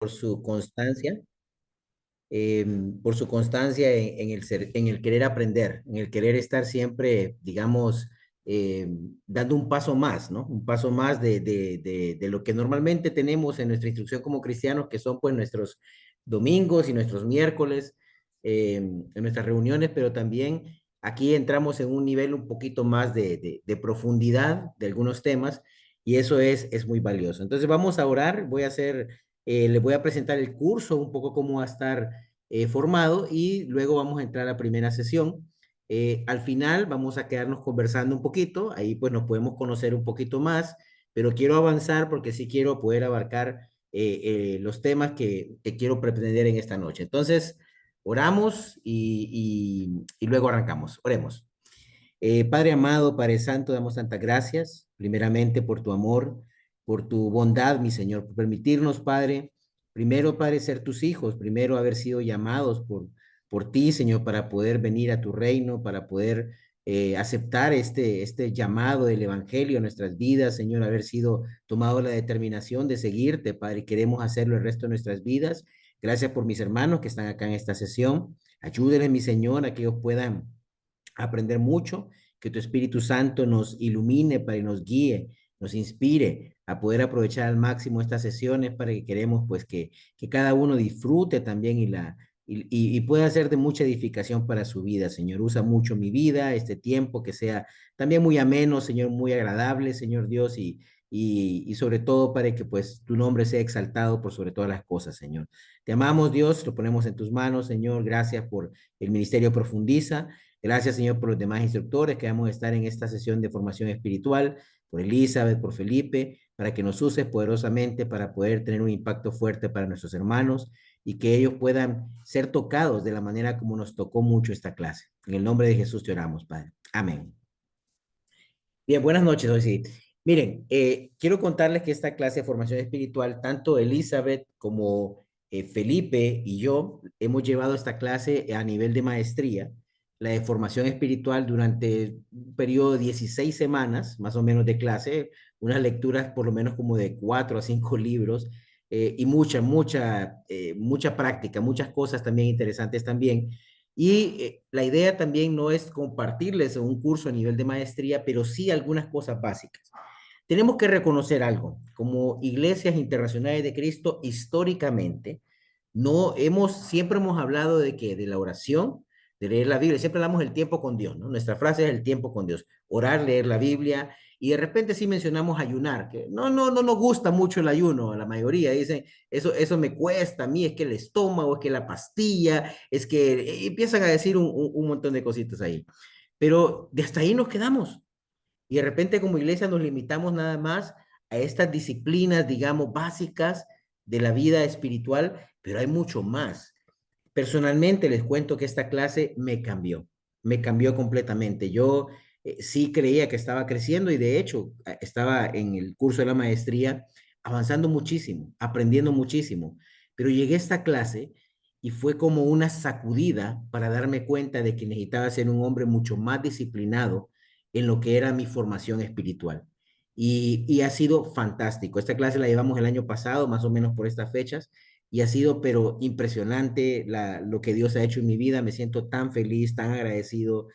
por su constancia, por su constancia en el querer aprender, en el querer estar siempre, digamos, dando un paso más, ¿no? Un paso más de lo que normalmente tenemos en nuestra instrucción como cristianos, que son pues nuestros domingos y nuestros miércoles, en nuestras reuniones, pero también aquí entramos en un nivel un poquito más de profundidad de algunos temas y eso es muy valioso. Entonces vamos a orar, les voy a presentar el curso, un poco cómo va a estar formado y luego vamos a entrar a la primera sesión. Al final vamos a quedarnos conversando un poquito, ahí pues nos podemos conocer un poquito más, pero quiero avanzar porque sí quiero poder abarcar los temas que quiero pretender en esta noche. Entonces, oramos y luego arrancamos. Oremos. Padre amado, Padre Santo, damos tantas gracias, primeramente por tu amor, por tu bondad, mi Señor, por permitirnos, Padre, primero, Padre, ser tus hijos, primero haber sido llamados por ti, Señor, para poder venir a tu reino, para poder aceptar este llamado del Evangelio a nuestras vidas, Señor, haber sido tomado la determinación de seguirte, Padre, queremos hacerlo el resto de nuestras vidas. Gracias por mis hermanos que están acá en esta sesión. Ayúdenles, mi Señor, a que ellos puedan aprender mucho, que tu Espíritu Santo nos ilumine para que nos guíe, nos inspire a poder aprovechar al máximo estas sesiones para que queremos pues que cada uno disfrute también y pueda ser de mucha edificación para su vida, Señor. Usa mucho mi vida, este tiempo, que sea también muy ameno, Señor, muy agradable, Señor Dios, y sobre todo para que pues tu nombre sea exaltado por sobre todas las cosas, Señor. Te amamos, Dios, lo ponemos en tus manos, Señor. Gracias por el ministerio Profundiza. Gracias, Señor, por los demás instructores que vamos a estar en esta sesión de formación espiritual, por Elizabeth, por Felipe, para que nos uses poderosamente para poder tener un impacto fuerte para nuestros hermanos y que ellos puedan ser tocados de la manera como nos tocó mucho esta clase. En el nombre de Jesús te oramos, Padre. Amén. Bien, buenas noches, hoy sí. Miren, quiero contarles que esta clase de formación espiritual, tanto Elizabeth como Felipe y yo hemos llevado esta clase a nivel de maestría, la de formación espiritual durante un periodo de 16 semanas, más o menos de clase, unas lecturas por lo menos como de 4 a 5 libros y mucha práctica, muchas cosas también interesantes también. Y la idea también no es compartirles un curso a nivel de maestría, pero sí algunas cosas básicas. Tenemos que reconocer algo, como iglesias internacionales de Cristo, históricamente, siempre hemos hablado de que de la oración, de leer la Biblia, siempre hablamos del tiempo con Dios, ¿no? Nuestra frase es el tiempo con Dios, orar, leer la Biblia, y de repente sí mencionamos ayunar, que no nos gusta mucho el ayuno, a la mayoría dicen, eso me cuesta a mí, es que el estómago, es que la pastilla, es que empiezan a decir un montón de cositas ahí. Pero de hasta ahí nos quedamos. Y de repente como iglesia nos limitamos nada más a estas disciplinas, digamos, básicas de la vida espiritual, pero hay mucho más. Personalmente les cuento que esta clase me cambió completamente. Yo sí creía que estaba creciendo y de hecho estaba en el curso de la maestría avanzando muchísimo, aprendiendo muchísimo, pero llegué a esta clase y fue como una sacudida para darme cuenta de que necesitaba ser un hombre mucho más disciplinado en lo que era mi formación espiritual. Y ha sido fantástico. Esta clase la llevamos el año pasado, más o menos por estas fechas, y ha sido, pero impresionante lo que Dios ha hecho en mi vida. Me siento tan feliz, tan agradecido.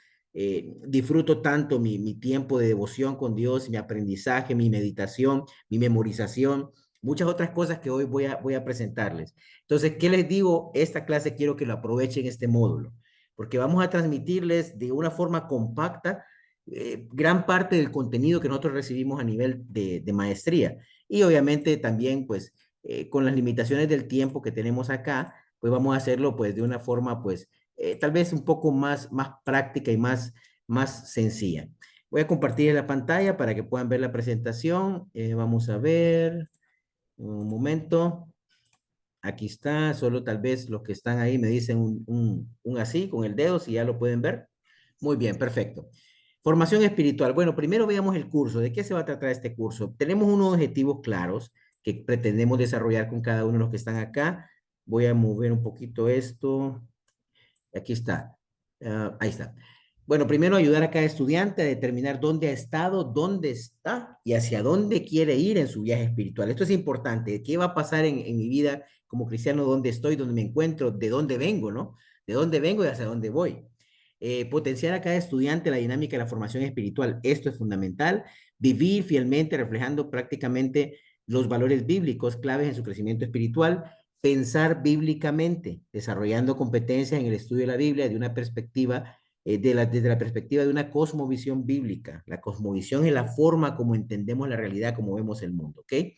Disfruto tanto mi tiempo de devoción con Dios, mi aprendizaje, mi meditación, mi memorización, muchas otras cosas que hoy voy a presentarles. Entonces, ¿qué les digo? Esta clase quiero que lo aprovechen este módulo, porque vamos a transmitirles de una forma compacta gran parte del contenido que nosotros recibimos a nivel de maestría. Y obviamente también, pues, con las limitaciones del tiempo que tenemos acá, pues vamos a hacerlo pues de una forma pues tal vez un poco más práctica y más sencilla. Voy a compartir la pantalla para que puedan ver la presentación. Vamos a ver un momento. Aquí está, solo tal vez los que están ahí me dicen un así con el dedo, si ya lo pueden ver. Muy bien, perfecto. Formación espiritual. Bueno, primero veamos el curso. ¿De qué se va a tratar este curso? Tenemos unos objetivos claros que pretendemos desarrollar con cada uno de los que están acá. Voy a mover un poquito esto. Aquí está. Ahí está. Bueno, primero ayudar a cada estudiante a determinar dónde ha estado, dónde está y hacia dónde quiere ir en su viaje espiritual. Esto es importante. ¿Qué va a pasar en mi vida como cristiano, dónde estoy, dónde me encuentro, de dónde vengo, ¿no? De dónde vengo y hacia dónde voy. Potenciar a cada estudiante la dinámica de la formación espiritual. Esto es fundamental. Vivir fielmente, reflejando prácticamente los valores bíblicos claves en su crecimiento espiritual. Pensar bíblicamente, desarrollando competencias en el estudio de la Biblia de una perspectiva, desde la perspectiva de una cosmovisión bíblica. La cosmovisión es la forma como entendemos la realidad, como vemos el mundo, ¿ok?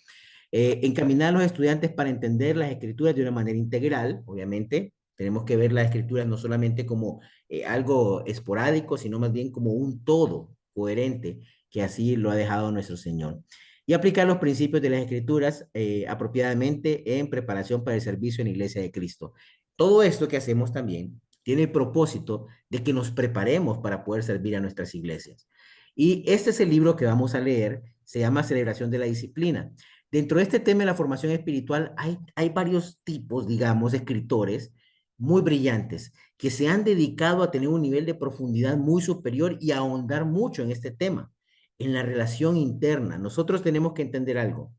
Encaminar a los estudiantes para entender las escrituras de una manera integral, obviamente. Tenemos que ver las escrituras no solamente como algo esporádico, sino más bien como un todo coherente, que así lo ha dejado nuestro Señor. Y aplicar los principios de las escrituras apropiadamente en preparación para el servicio en la Iglesia de Cristo. Todo esto que hacemos también tiene el propósito de que nos preparemos para poder servir a nuestras iglesias. Y este es el libro que vamos a leer, se llama Celebración de la Disciplina. Dentro de este tema de la formación espiritual hay varios tipos, digamos, de escritores muy brillantes que se han dedicado a tener un nivel de profundidad muy superior y a ahondar mucho en este tema, en la relación interna. Nosotros tenemos que entender algo.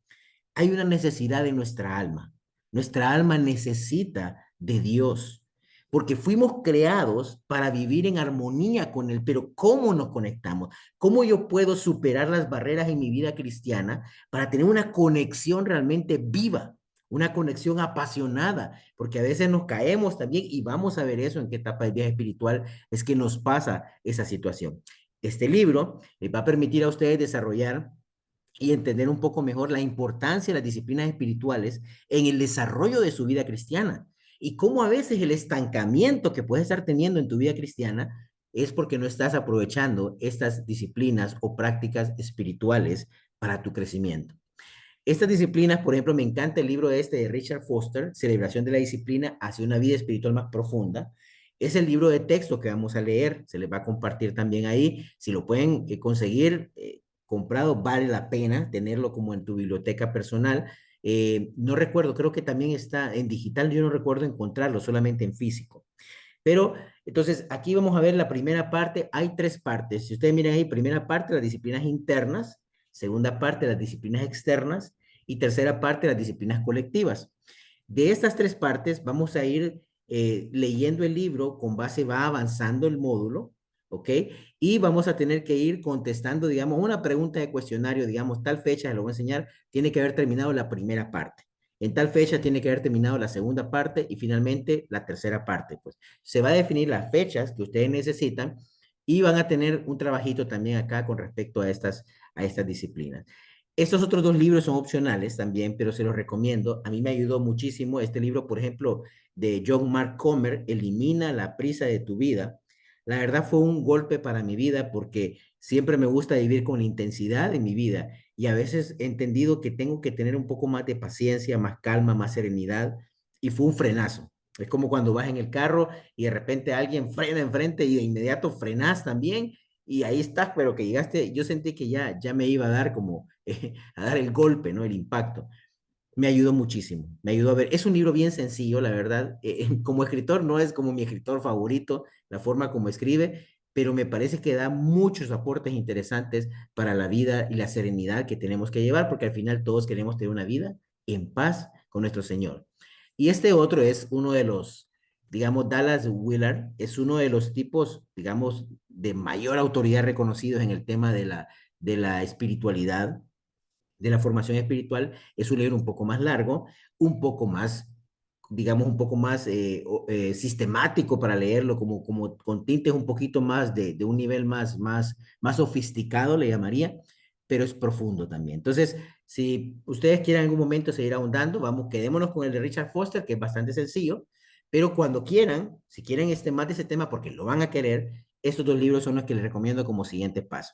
Hay una necesidad en nuestra alma. Nuestra alma necesita de Dios, porque fuimos creados para vivir en armonía con Él, pero ¿cómo nos conectamos? ¿Cómo yo puedo superar las barreras en mi vida cristiana para tener una conexión realmente viva? Una conexión apasionada, porque a veces nos caemos también y vamos a ver eso en qué etapa del viaje espiritual es que nos pasa esa situación. Este libro les va a permitir a ustedes desarrollar y entender un poco mejor la importancia de las disciplinas espirituales en el desarrollo de su vida cristiana y cómo a veces el estancamiento que puedes estar teniendo en tu vida cristiana es porque no estás aprovechando estas disciplinas o prácticas espirituales para tu crecimiento. Estas disciplinas, por ejemplo, me encanta el libro este de Richard Foster, Celebración de la Disciplina hacia una vida espiritual más profunda. Es el libro de texto que vamos a leer, se les va a compartir también ahí. Si lo pueden conseguir comprado, vale la pena tenerlo como en tu biblioteca personal. No recuerdo, creo que también está en digital, yo no recuerdo encontrarlo, solamente en físico. Pero entonces aquí vamos a ver la primera parte. Hay tres partes. Si ustedes miran ahí, primera parte, las disciplinas internas, segunda parte, las disciplinas externas y tercera parte, las disciplinas colectivas. De estas tres partes vamos a ir leyendo el libro con base, va avanzando el módulo, ¿ok? Y vamos a tener que ir contestando, digamos, una pregunta de cuestionario, digamos, tal fecha, se lo voy a enseñar, tiene que haber terminado la primera parte. En tal fecha tiene que haber terminado la segunda parte y finalmente la tercera parte. Pues se va a definir las fechas que ustedes necesitan y van a tener un trabajito también acá con respecto a estas disciplinas. Estos otros dos libros son opcionales también, pero se los recomiendo. A mí me ayudó muchísimo este libro, por ejemplo, de John Mark Comer, Elimina la prisa de tu vida. La verdad fue un golpe para mi vida porque siempre me gusta vivir con la intensidad de mi vida y a veces he entendido que tengo que tener un poco más de paciencia, más calma, más serenidad y fue un frenazo. Es como cuando vas en el carro y de repente alguien frena enfrente y de inmediato frenas también y ahí estás, pero que llegaste, yo sentí que ya me iba a dar como a dar el golpe, ¿no? El impacto. Me ayudó muchísimo, me ayudó a ver. Es un libro bien sencillo, la verdad. Como escritor no es como mi escritor favorito, la forma como escribe, pero me parece que da muchos aportes interesantes para la vida y la serenidad que tenemos que llevar, porque al final todos queremos tener una vida en paz con nuestro Señor. Y este otro es uno de los, digamos, Dallas Willard, es uno de los tipos, digamos, de mayor autoridad reconocidos en el tema de la espiritualidad de la formación espiritual. Es un libro un poco más largo, un poco más, digamos, un poco más sistemático para leerlo, como con tintes un poquito más de un nivel más sofisticado, le llamaría, pero es profundo también. Entonces, si ustedes quieren en algún momento seguir ahondando, vamos, quedémonos con el de Richard Foster, que es bastante sencillo, pero cuando quieran, si quieren más de ese tema, porque lo van a querer, estos dos libros son los que les recomiendo como siguiente paso.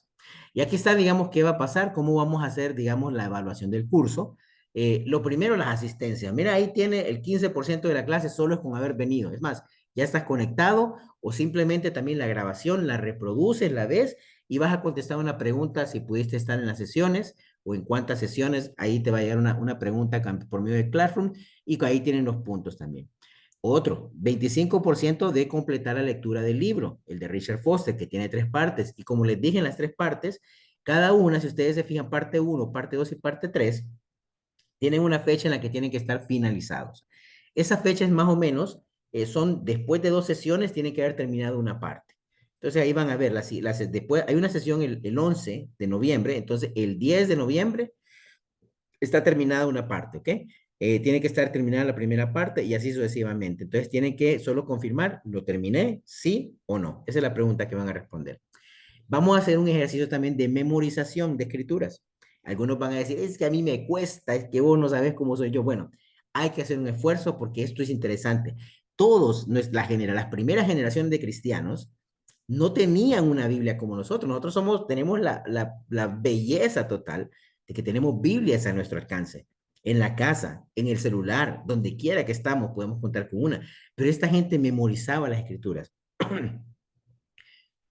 Y aquí está, digamos, qué va a pasar, cómo vamos a hacer, digamos, la evaluación del curso. Lo primero, las asistencias. Mira, ahí tiene el 15% de la clase solo es con haber venido. Es más, ya estás conectado o simplemente también la grabación la reproduces, la ves y vas a contestar una pregunta si pudiste estar en las sesiones o en cuántas sesiones. Ahí te va a llegar una pregunta por medio de Classroom y ahí tienen los puntos también. Otro, 25% de completar la lectura del libro, el de Richard Foster, que tiene tres partes. Y como les dije en las tres partes, cada una, si ustedes se fijan, parte uno, parte 2 y parte 3, tienen una fecha en la que tienen que estar finalizados. Esa fecha es más o menos, son después de 2 sesiones, tiene que haber terminado una parte. Entonces ahí van a ver, después hay una sesión el 11 de noviembre, entonces el 10 de noviembre está terminada una parte, ¿ok? Tiene que estar terminada la primera parte y así sucesivamente. Entonces tienen que solo confirmar, ¿lo terminé? ¿Sí o no? Esa es la pregunta que van a responder. Vamos a hacer un ejercicio también de memorización de escrituras. Algunos van a decir, es que a mí me cuesta, es que vos no sabes cómo soy yo. Bueno, hay que hacer un esfuerzo porque esto es interesante. Todos, las primeras generaciones de cristianos no tenían una Biblia como nosotros. Nosotros tenemos la belleza total de que tenemos Biblias a nuestro alcance. En la casa, en el celular, donde quiera que estamos, podemos contar con una. Pero esta gente memorizaba las escrituras.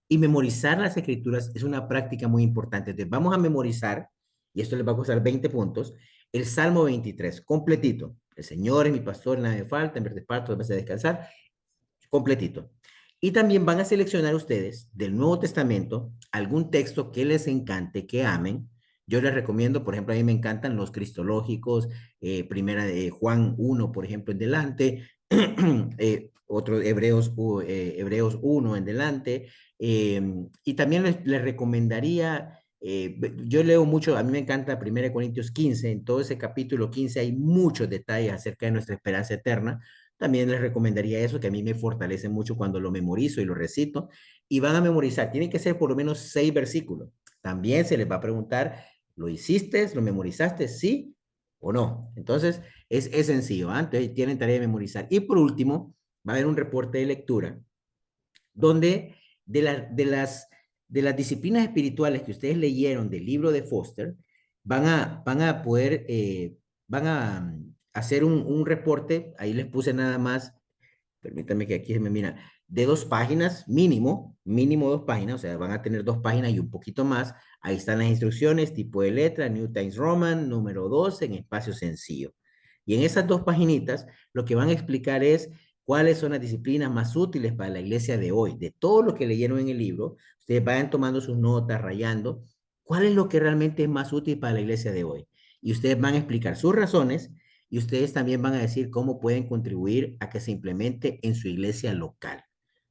Y memorizar las escrituras es una práctica muy importante. Entonces, vamos a memorizar, y esto les va a costar 20 puntos, el Salmo 23, completito. El Señor es mi pastor, nada me falta, en verde parto, me hace descansar, completito. Y también van a seleccionar ustedes del Nuevo Testamento algún texto que les encante, que amen. Yo les recomiendo, por ejemplo, a mí me encantan los cristológicos, primera de Juan 1, por ejemplo, en delante, otro Hebreos 1 en delante, y también les recomendaría, yo leo mucho, a mí me encanta 1 Corintios 15, en todo ese capítulo 15 hay muchos detalles acerca de nuestra esperanza eterna. También les recomendaría eso, que a mí me fortalece mucho cuando lo memorizo y lo recito. Y van a memorizar, tienen que ser por lo menos 6 versículos. También se les va a preguntar, ¿lo hiciste? ¿Lo memorizaste? ¿Sí o no? Entonces, es sencillo, ¿ah? Entonces, tienen tarea de memorizar. Y por último, va a haber un reporte de lectura donde de las disciplinas espirituales que ustedes leyeron del libro de Foster, van a poder, van a hacer un reporte, ahí les puse nada más, permítanme que aquí se me mira, de 2 páginas, mínimo 2 páginas, o sea, van a tener 2 páginas y un poquito más. Ahí están las instrucciones, tipo de letra, New Times Roman, número 12 en espacio sencillo. Y en esas 2 paginitas, lo que van a explicar es cuáles son las disciplinas más útiles para la iglesia de hoy. De todo lo que leyeron en el libro, ustedes vayan tomando sus notas, rayando, cuál es lo que realmente es más útil para la iglesia de hoy. Y ustedes van a explicar sus razones y ustedes también van a decir cómo pueden contribuir a que se implemente en su iglesia local.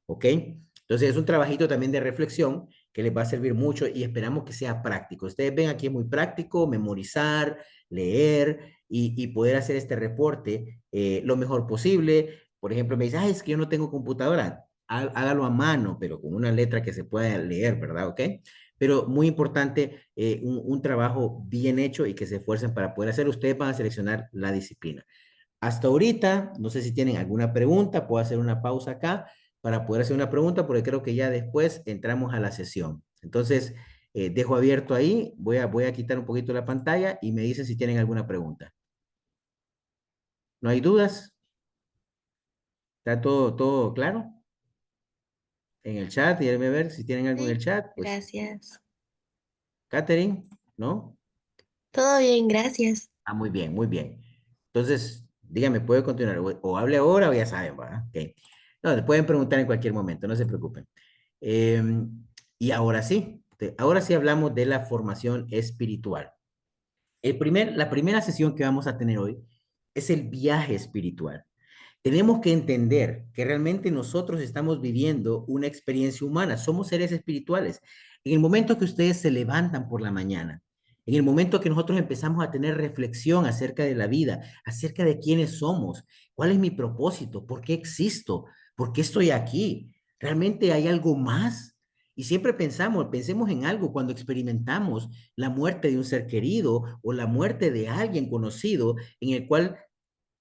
¿Ok? Entonces es un trabajito también de reflexión que les va a servir mucho y esperamos que sea práctico. Ustedes ven aquí es muy práctico, memorizar, leer y poder hacer este reporte lo mejor posible. Por ejemplo, me dice, ay, es que yo no tengo computadora. Hágalo a mano, pero con una letra que se pueda leer, ¿verdad? ¿Ok? Pero muy importante, un trabajo bien hecho y que se esfuercen para poder hacer. Ustedes van a seleccionar la disciplina. Hasta ahorita, no sé si tienen alguna pregunta, puedo hacer una pausa acá para poder hacer una pregunta, porque creo que ya después entramos a la sesión. Entonces, dejo abierto ahí, voy a quitar un poquito la pantalla y me dicen si tienen alguna pregunta. ¿No hay dudas? ¿Está todo claro? En el chat, déjenme ver si tienen algo en el Sí, chat. Pues, gracias. Catherine, ¿no? Todo bien, gracias. Ah, muy bien, muy bien. Entonces, dígame, ¿puede continuar? O hable ahora o ya saben, ¿verdad? Ok. No, pueden preguntar en cualquier momento, no se preocupen. Y ahora sí hablamos de la formación espiritual. La primera sesión que vamos a tener hoy es el viaje espiritual. Tenemos que entender que realmente nosotros estamos viviendo una experiencia humana, somos seres espirituales. En el momento que ustedes se levantan por la mañana, en el momento que nosotros empezamos a tener reflexión acerca de la vida, acerca de quiénes somos, cuál es mi propósito, por qué existo, por qué estoy aquí, ¿realmente hay algo más? Y siempre pensemos en algo cuando experimentamos la muerte de un ser querido o la muerte de alguien conocido en el cual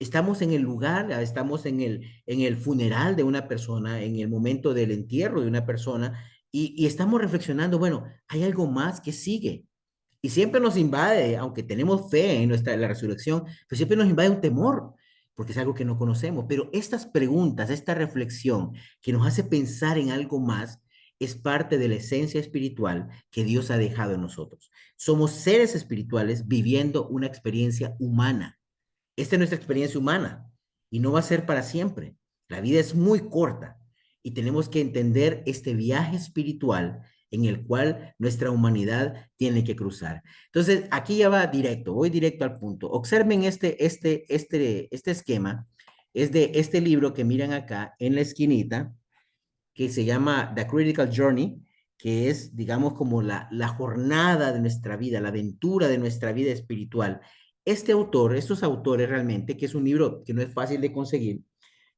estamos en el lugar, estamos en el funeral de una persona, en el momento del entierro de una persona, y estamos reflexionando, bueno, hay algo más que sigue. Y siempre nos invade, aunque tenemos fe en la resurrección, pero siempre nos invade un temor, porque es algo que no conocemos. Pero estas preguntas, esta reflexión que nos hace pensar en algo más, es parte de la esencia espiritual que Dios ha dejado en nosotros. Somos seres espirituales viviendo una experiencia humana. Esta es nuestra experiencia humana y no va a ser para siempre. La vida es muy corta y tenemos que entender este viaje espiritual en el cual nuestra humanidad tiene que cruzar. Entonces, aquí ya va directo, voy directo al punto. Observen este esquema es de este libro que miran acá en la esquinita, que se llama The Critical Journey, que es, digamos, como la jornada de nuestra vida, la aventura de nuestra vida espiritual. Este autor, estos autores realmente, que es un libro que no es fácil de conseguir,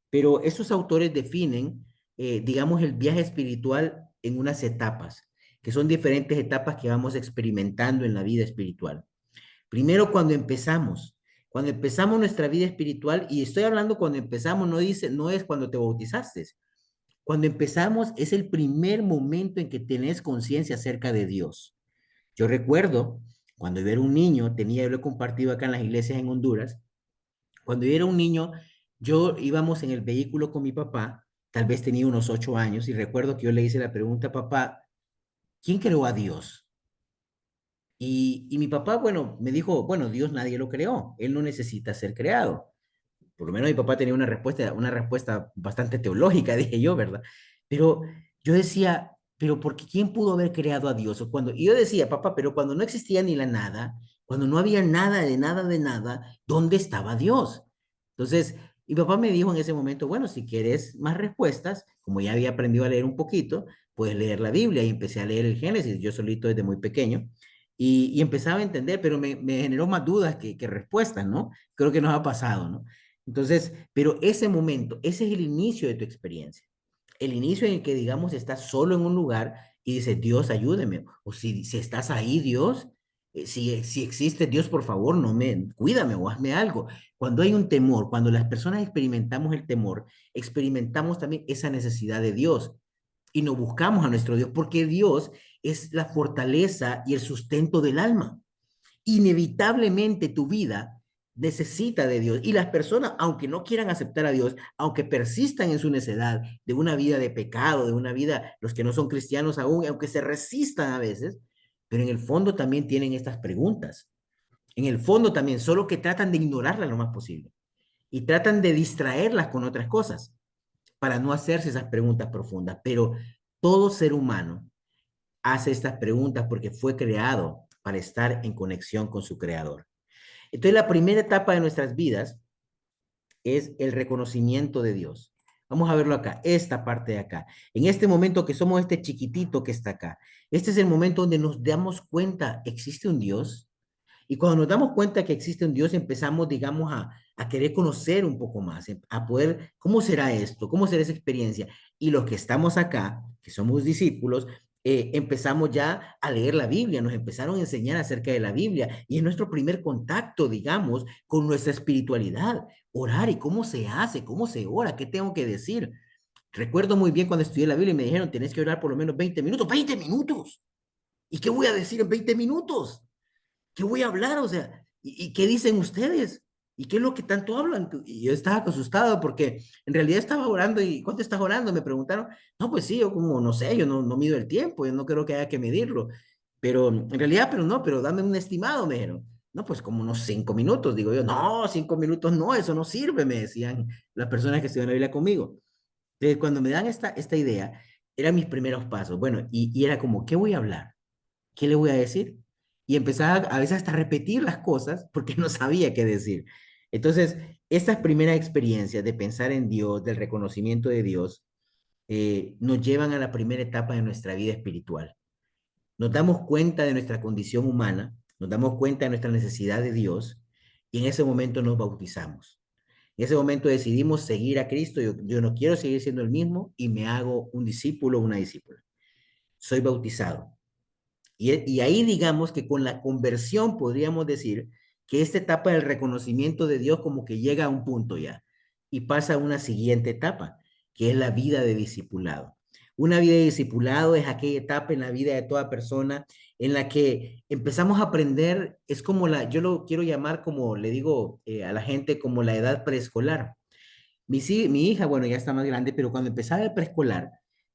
pero estos autores definen, digamos, el viaje espiritual en unas etapas, que son diferentes etapas que vamos experimentando en la vida espiritual. Primero, cuando empezamos nuestra vida espiritual, y estoy hablando cuando empezamos, no dice, no es cuando te bautizaste. Cuando empezamos es el primer momento en que tenés conciencia acerca de Dios. Yo recuerdo cuando yo era un niño, yo lo he compartido acá en las iglesias en Honduras, cuando yo era un niño, yo íbamos en el vehículo con mi papá, tal vez tenía unos 8 años, y recuerdo que yo le hice la pregunta, papá, ¿quién creó a Dios? Y mi papá, bueno, me dijo, bueno, Dios nadie lo creó, él no necesita ser creado. Por lo menos mi papá tenía una respuesta bastante teológica, dije yo, ¿verdad? Pero yo decía, pero ¿por qué quién pudo haber creado a Dios? Y yo decía, papá, pero cuando no existía ni la nada, cuando no había nada de nada de nada, ¿dónde estaba Dios? Entonces, mi papá me dijo en ese momento, bueno, si quieres más respuestas, como ya había aprendido a leer un poquito, puedes leer la Biblia y empecé a leer el Génesis, yo solito desde muy pequeño. Y empezaba a entender, pero me generó más dudas que respuestas, ¿no? Creo que nos ha pasado, ¿no? Entonces, pero ese momento, ese es el inicio de tu experiencia. El inicio en el que, digamos, estás solo en un lugar y dices, Dios, ayúdeme. O si estás ahí, Dios, si existe Dios, por favor, cuídame o hazme algo. Cuando hay un temor, cuando las personas experimentamos el temor, experimentamos también esa necesidad de Dios y nos buscamos a nuestro Dios, porque Dios es la fortaleza y el sustento del alma. Inevitablemente tu vida necesita de Dios. Y las personas, aunque no quieran aceptar a Dios, aunque persistan en su necedad de una vida de pecado, de una vida, los que no son cristianos aún, aunque se resistan a veces, pero en el fondo también tienen estas preguntas. En el fondo también, solo que tratan de ignorarlas lo más posible y tratan de distraerlas con otras cosas para no hacerse esas preguntas profundas. Pero todo ser humano hace estas preguntas porque fue creado para estar en conexión con su creador. Entonces, la primera etapa de nuestras vidas es el reconocimiento de Dios. Vamos a verlo acá, esta parte de acá. En este momento que somos este chiquitito que está acá, este es el momento donde nos damos cuenta, ¿existe un Dios? Y cuando nos damos cuenta que existe un Dios, empezamos, digamos, a querer conocer un poco más, a poder, ¿cómo será esto? ¿Cómo será esa experiencia? Y los que estamos acá, que somos discípulos, empezamos ya a leer la Biblia, nos empezaron a enseñar acerca de la Biblia y es nuestro primer contacto, digamos, con nuestra espiritualidad. Orar y cómo se hace, cómo se ora, qué tengo que decir. Recuerdo muy bien cuando estudié la Biblia y me dijeron, tenés que orar por lo menos 20 minutos. ¡20 minutos! ¿Y qué voy a decir en 20 minutos? ¿Qué voy a hablar? O sea, ¿y qué dicen ustedes? ¿Y qué es lo que tanto hablan? Y yo estaba asustado porque en realidad estaba orando y ¿cuánto estás orando? Me preguntaron. No, pues sí, yo como no sé, yo no mido el tiempo, yo no creo que haya que medirlo. Pero en realidad, pero no, pero dame un estimado, me dijeron. No, pues como unos 5 minutos, digo yo. No, 5 minutos no, eso no sirve, me decían las personas que estudian la Biblia conmigo. Entonces, cuando me dan esta idea, eran mis primeros pasos. Bueno, y era como, ¿qué voy a hablar? ¿Qué le voy a decir? Y empezaba a veces hasta a repetir las cosas porque no sabía qué decir. Entonces, estas primeras experiencias de pensar en Dios, del reconocimiento de Dios, nos llevan a la primera etapa de nuestra vida espiritual. Nos damos cuenta de nuestra condición humana, nos damos cuenta de nuestra necesidad de Dios y en ese momento nos bautizamos. En ese momento decidimos seguir a Cristo. Yo no quiero seguir siendo el mismo y me hago un discípulo o una discípula. Soy bautizado. Y ahí digamos que con la conversión podríamos decir que esta etapa del reconocimiento de Dios como que llega a un punto ya y pasa a una siguiente etapa, que es la vida de discipulado. Una vida de discipulado es aquella etapa en la vida de toda persona en la que empezamos a aprender, es como yo lo quiero llamar como le digo a la gente, como la edad preescolar. Mi hija, bueno, ya está más grande, pero cuando empezaba el preescolar,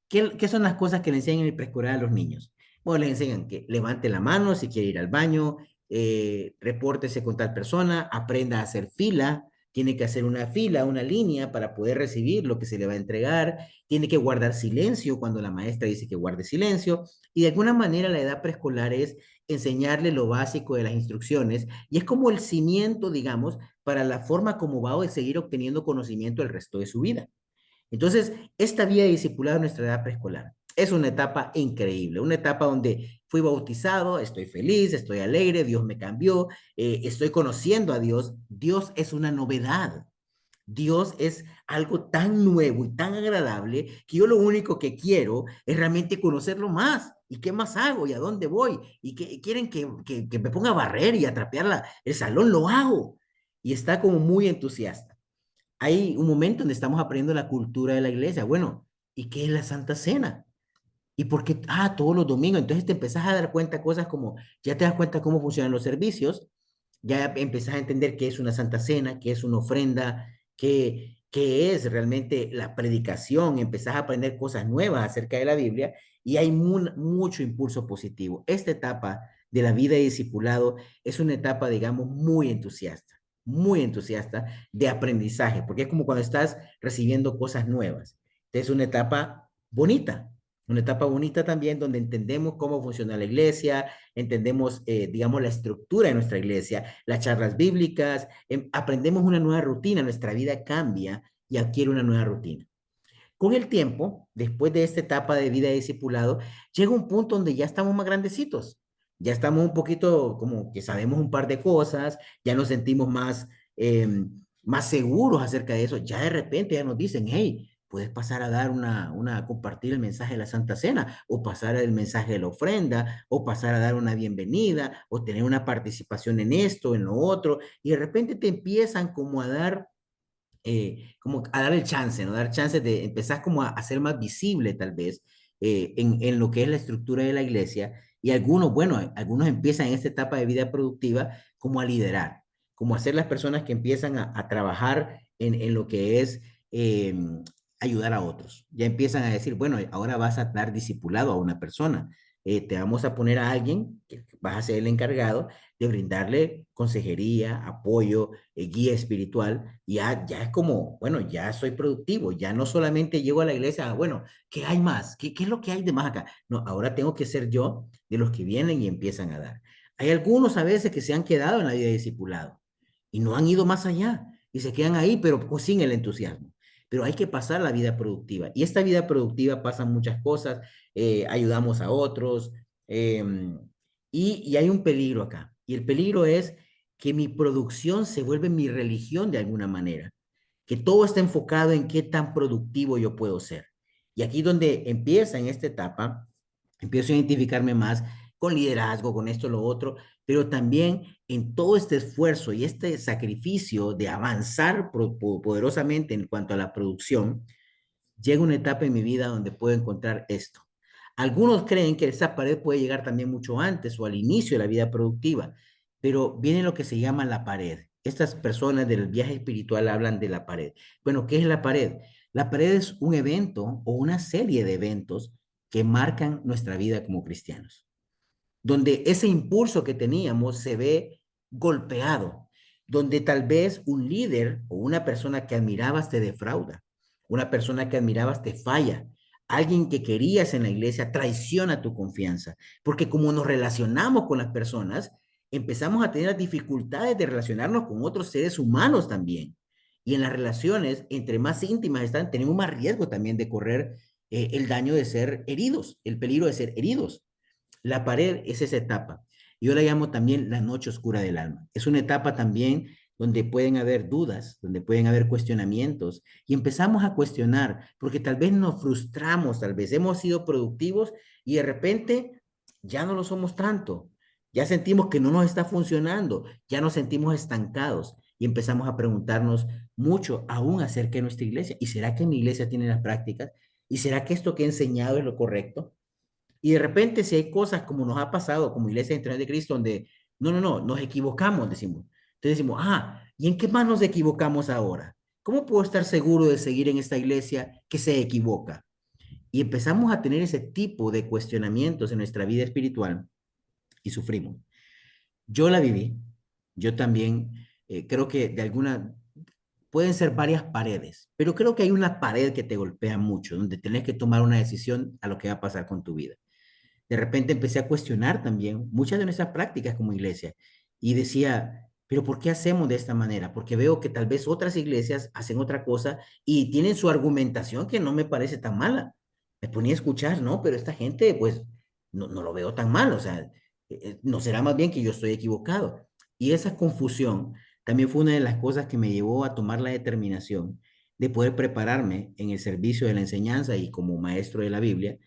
¿qué son las cosas que le enseñan en el preescolar a los niños? Bueno, les enseñan que levante la mano si quiere ir al baño, repórtese con tal persona, aprenda a hacer fila, tiene que hacer una fila, una línea para poder recibir lo que se le va a entregar, tiene que guardar silencio cuando la maestra dice que guarde silencio, y de alguna manera la edad preescolar es enseñarle lo básico de las instrucciones, y es como el cimiento, digamos, para la forma como va a seguir obteniendo conocimiento el resto de su vida. Entonces, esta vida de discipulado en nuestra edad preescolar es una etapa increíble, una etapa donde fui bautizado, estoy feliz, estoy alegre, Dios me cambió, estoy conociendo a Dios. Dios es una novedad. Dios es algo tan nuevo y tan agradable que yo lo único que quiero es realmente conocerlo más. ¿Y qué más hago? ¿Y a dónde voy? ¿Y qué quieren que me ponga a barrer y a trapear el salón? Lo hago. Y está como muy entusiasta. Hay un momento donde estamos aprendiendo la cultura de la iglesia. Bueno, ¿y qué es la Santa Cena? ¿Y por qué? Ah, todos los domingos. Entonces te empezás a dar cuenta cosas como, ya te das cuenta cómo funcionan los servicios, ya empezás a entender qué es una Santa Cena, qué es una ofrenda, qué es realmente la predicación, empezás a aprender cosas nuevas acerca de la Biblia y hay mucho impulso positivo. Esta etapa de la vida de discipulado es una etapa, digamos, muy entusiasta de aprendizaje, porque es como cuando estás recibiendo cosas nuevas. Es una etapa bonita también donde entendemos cómo funciona la iglesia, entendemos, digamos, la estructura de nuestra iglesia, las charlas bíblicas, aprendemos una nueva rutina, nuestra vida cambia y adquiere una nueva rutina. Con el tiempo, después de esta etapa de vida de discipulado, llega un punto donde ya estamos más grandecitos, ya estamos un poquito como que sabemos un par de cosas, ya nos sentimos más seguros acerca de eso, ya de repente ya nos dicen, hey, puedes pasar a dar compartir el mensaje de la Santa Cena, o pasar el mensaje de la ofrenda, o pasar a dar una bienvenida, o tener una participación en esto, en lo otro, y de repente te empiezan como a dar como a dar el chance, ¿no? Dar chance de empezar como a ser más visible tal vez en lo que es la estructura de la iglesia y algunos, bueno, algunos empiezan en esta etapa de vida productiva como a liderar, como a ser las personas que empiezan a trabajar en lo que es ayudar a otros. Ya empiezan a decir, bueno, ahora vas a dar discipulado a una persona. Te vamos a poner a alguien que vas a ser el encargado de brindarle consejería, apoyo, guía espiritual, ya es como, bueno, ya soy productivo, ya no solamente llego a la iglesia, bueno, ¿qué hay más? ¿Qué es lo que hay de más acá? No, ahora tengo que ser yo de los que vienen y empiezan a dar. Hay algunos a veces que se han quedado en la vida de discipulado y no han ido más allá y se quedan ahí, pero pues, sin el entusiasmo. Pero hay que pasar la vida productiva. Y esta vida productiva pasan muchas cosas, ayudamos a otros, y hay un peligro acá. Y el peligro es que mi producción se vuelve mi religión de alguna manera, que todo está enfocado en qué tan productivo yo puedo ser. Y aquí donde empieza en esta etapa, empiezo a identificarme más con liderazgo, con esto, lo otro, pero también en todo este esfuerzo y este sacrificio de avanzar poderosamente en cuanto a la producción, llega una etapa en mi vida donde puedo encontrar esto. Algunos creen que esa pared puede llegar también mucho antes o al inicio de la vida productiva, pero viene lo que se llama la pared. Estas personas del viaje espiritual hablan de la pared. Bueno, ¿qué es la pared? La pared es un evento o una serie de eventos que marcan nuestra vida como cristianos, donde ese impulso que teníamos se ve golpeado, donde tal vez un líder o una persona que admirabas te defrauda, una persona que admirabas te falla, alguien que querías en la iglesia traiciona tu confianza, porque como nos relacionamos con las personas, empezamos a tener dificultades de relacionarnos con otros seres humanos también. Y en las relaciones, entre más íntimas están, tenemos más riesgo también de correr el daño de ser heridos, el peligro de ser heridos. La pared es esa etapa. Yo la llamo también la noche oscura del alma. Es una etapa también donde pueden haber dudas, donde pueden haber cuestionamientos y empezamos a cuestionar porque tal vez nos frustramos, tal vez hemos sido productivos y de repente ya no lo somos tanto. Ya sentimos que no nos está funcionando, ya nos sentimos estancados y empezamos a preguntarnos mucho aún acerca de nuestra iglesia. ¿Y será que mi iglesia tiene las prácticas? ¿Y será que esto que he enseñado es lo correcto? Y de repente, si hay cosas como nos ha pasado como Iglesia Internacional de Cristo, donde no, nos equivocamos, decimos. Entonces decimos, ¿y en qué más nos equivocamos ahora? ¿Cómo puedo estar seguro de seguir en esta iglesia que se equivoca? Y empezamos a tener ese tipo de cuestionamientos en nuestra vida espiritual y sufrimos. Yo la viví, yo también creo que de alguna, pueden ser varias paredes, pero creo que hay una pared que te golpea mucho, donde tenés que tomar una decisión a lo que va a pasar con tu vida. De repente empecé a cuestionar también muchas de nuestras prácticas como iglesia y decía, pero ¿por qué hacemos de esta manera? Porque veo que tal vez otras iglesias hacen otra cosa y tienen su argumentación que no me parece tan mala. Me ponía a escuchar, ¿no? Pero esta gente, pues, no lo veo tan mal, o sea, no será más bien que yo estoy equivocado. Y esa confusión también fue una de las cosas que me llevó a tomar la determinación de poder prepararme en el servicio de la enseñanza y como maestro de la Biblia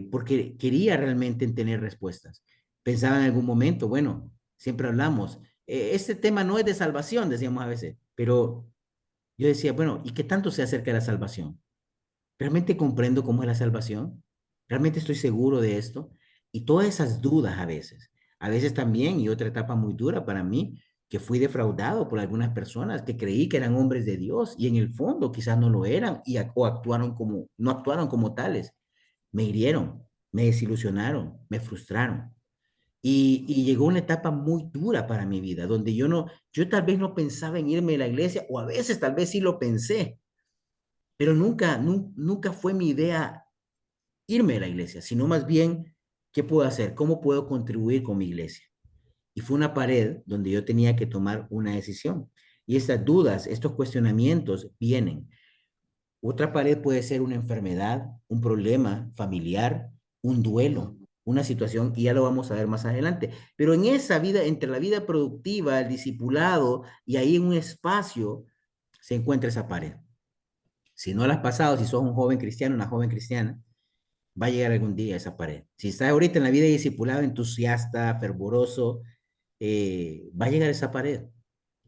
porque quería realmente tener respuestas. Pensaba en algún momento, bueno, siempre hablamos, este tema no es de salvación, decíamos a veces, pero yo decía, bueno, ¿y qué tanto se acerca de la salvación? ¿Realmente comprendo cómo es la salvación? ¿Realmente estoy seguro de esto? Y todas esas dudas a veces también, y otra etapa muy dura para mí, que fui defraudado por algunas personas que creí que eran hombres de Dios y en el fondo quizás no lo eran o actuaron como, no actuaron como tales. Me hirieron, me desilusionaron, me frustraron. Y llegó una etapa muy dura para mi vida, donde yo tal vez no pensaba en irme de la iglesia, o a veces tal vez sí lo pensé, pero nunca fue mi idea irme de la iglesia, sino más bien, ¿qué puedo hacer? ¿Cómo puedo contribuir con mi iglesia? Y fue una pared donde yo tenía que tomar una decisión. Y estas dudas, estos cuestionamientos vienen. Otra pared puede ser una enfermedad, un problema familiar, un duelo, una situación, y ya lo vamos a ver más adelante. Pero en esa vida, entre la vida productiva, el discipulado, y ahí en un espacio, se encuentra esa pared. Si no la has pasado, si sos un joven cristiano, una joven cristiana, va a llegar algún día esa pared. Si estás ahorita en la vida de discipulado, entusiasta, fervoroso, va a llegar esa pared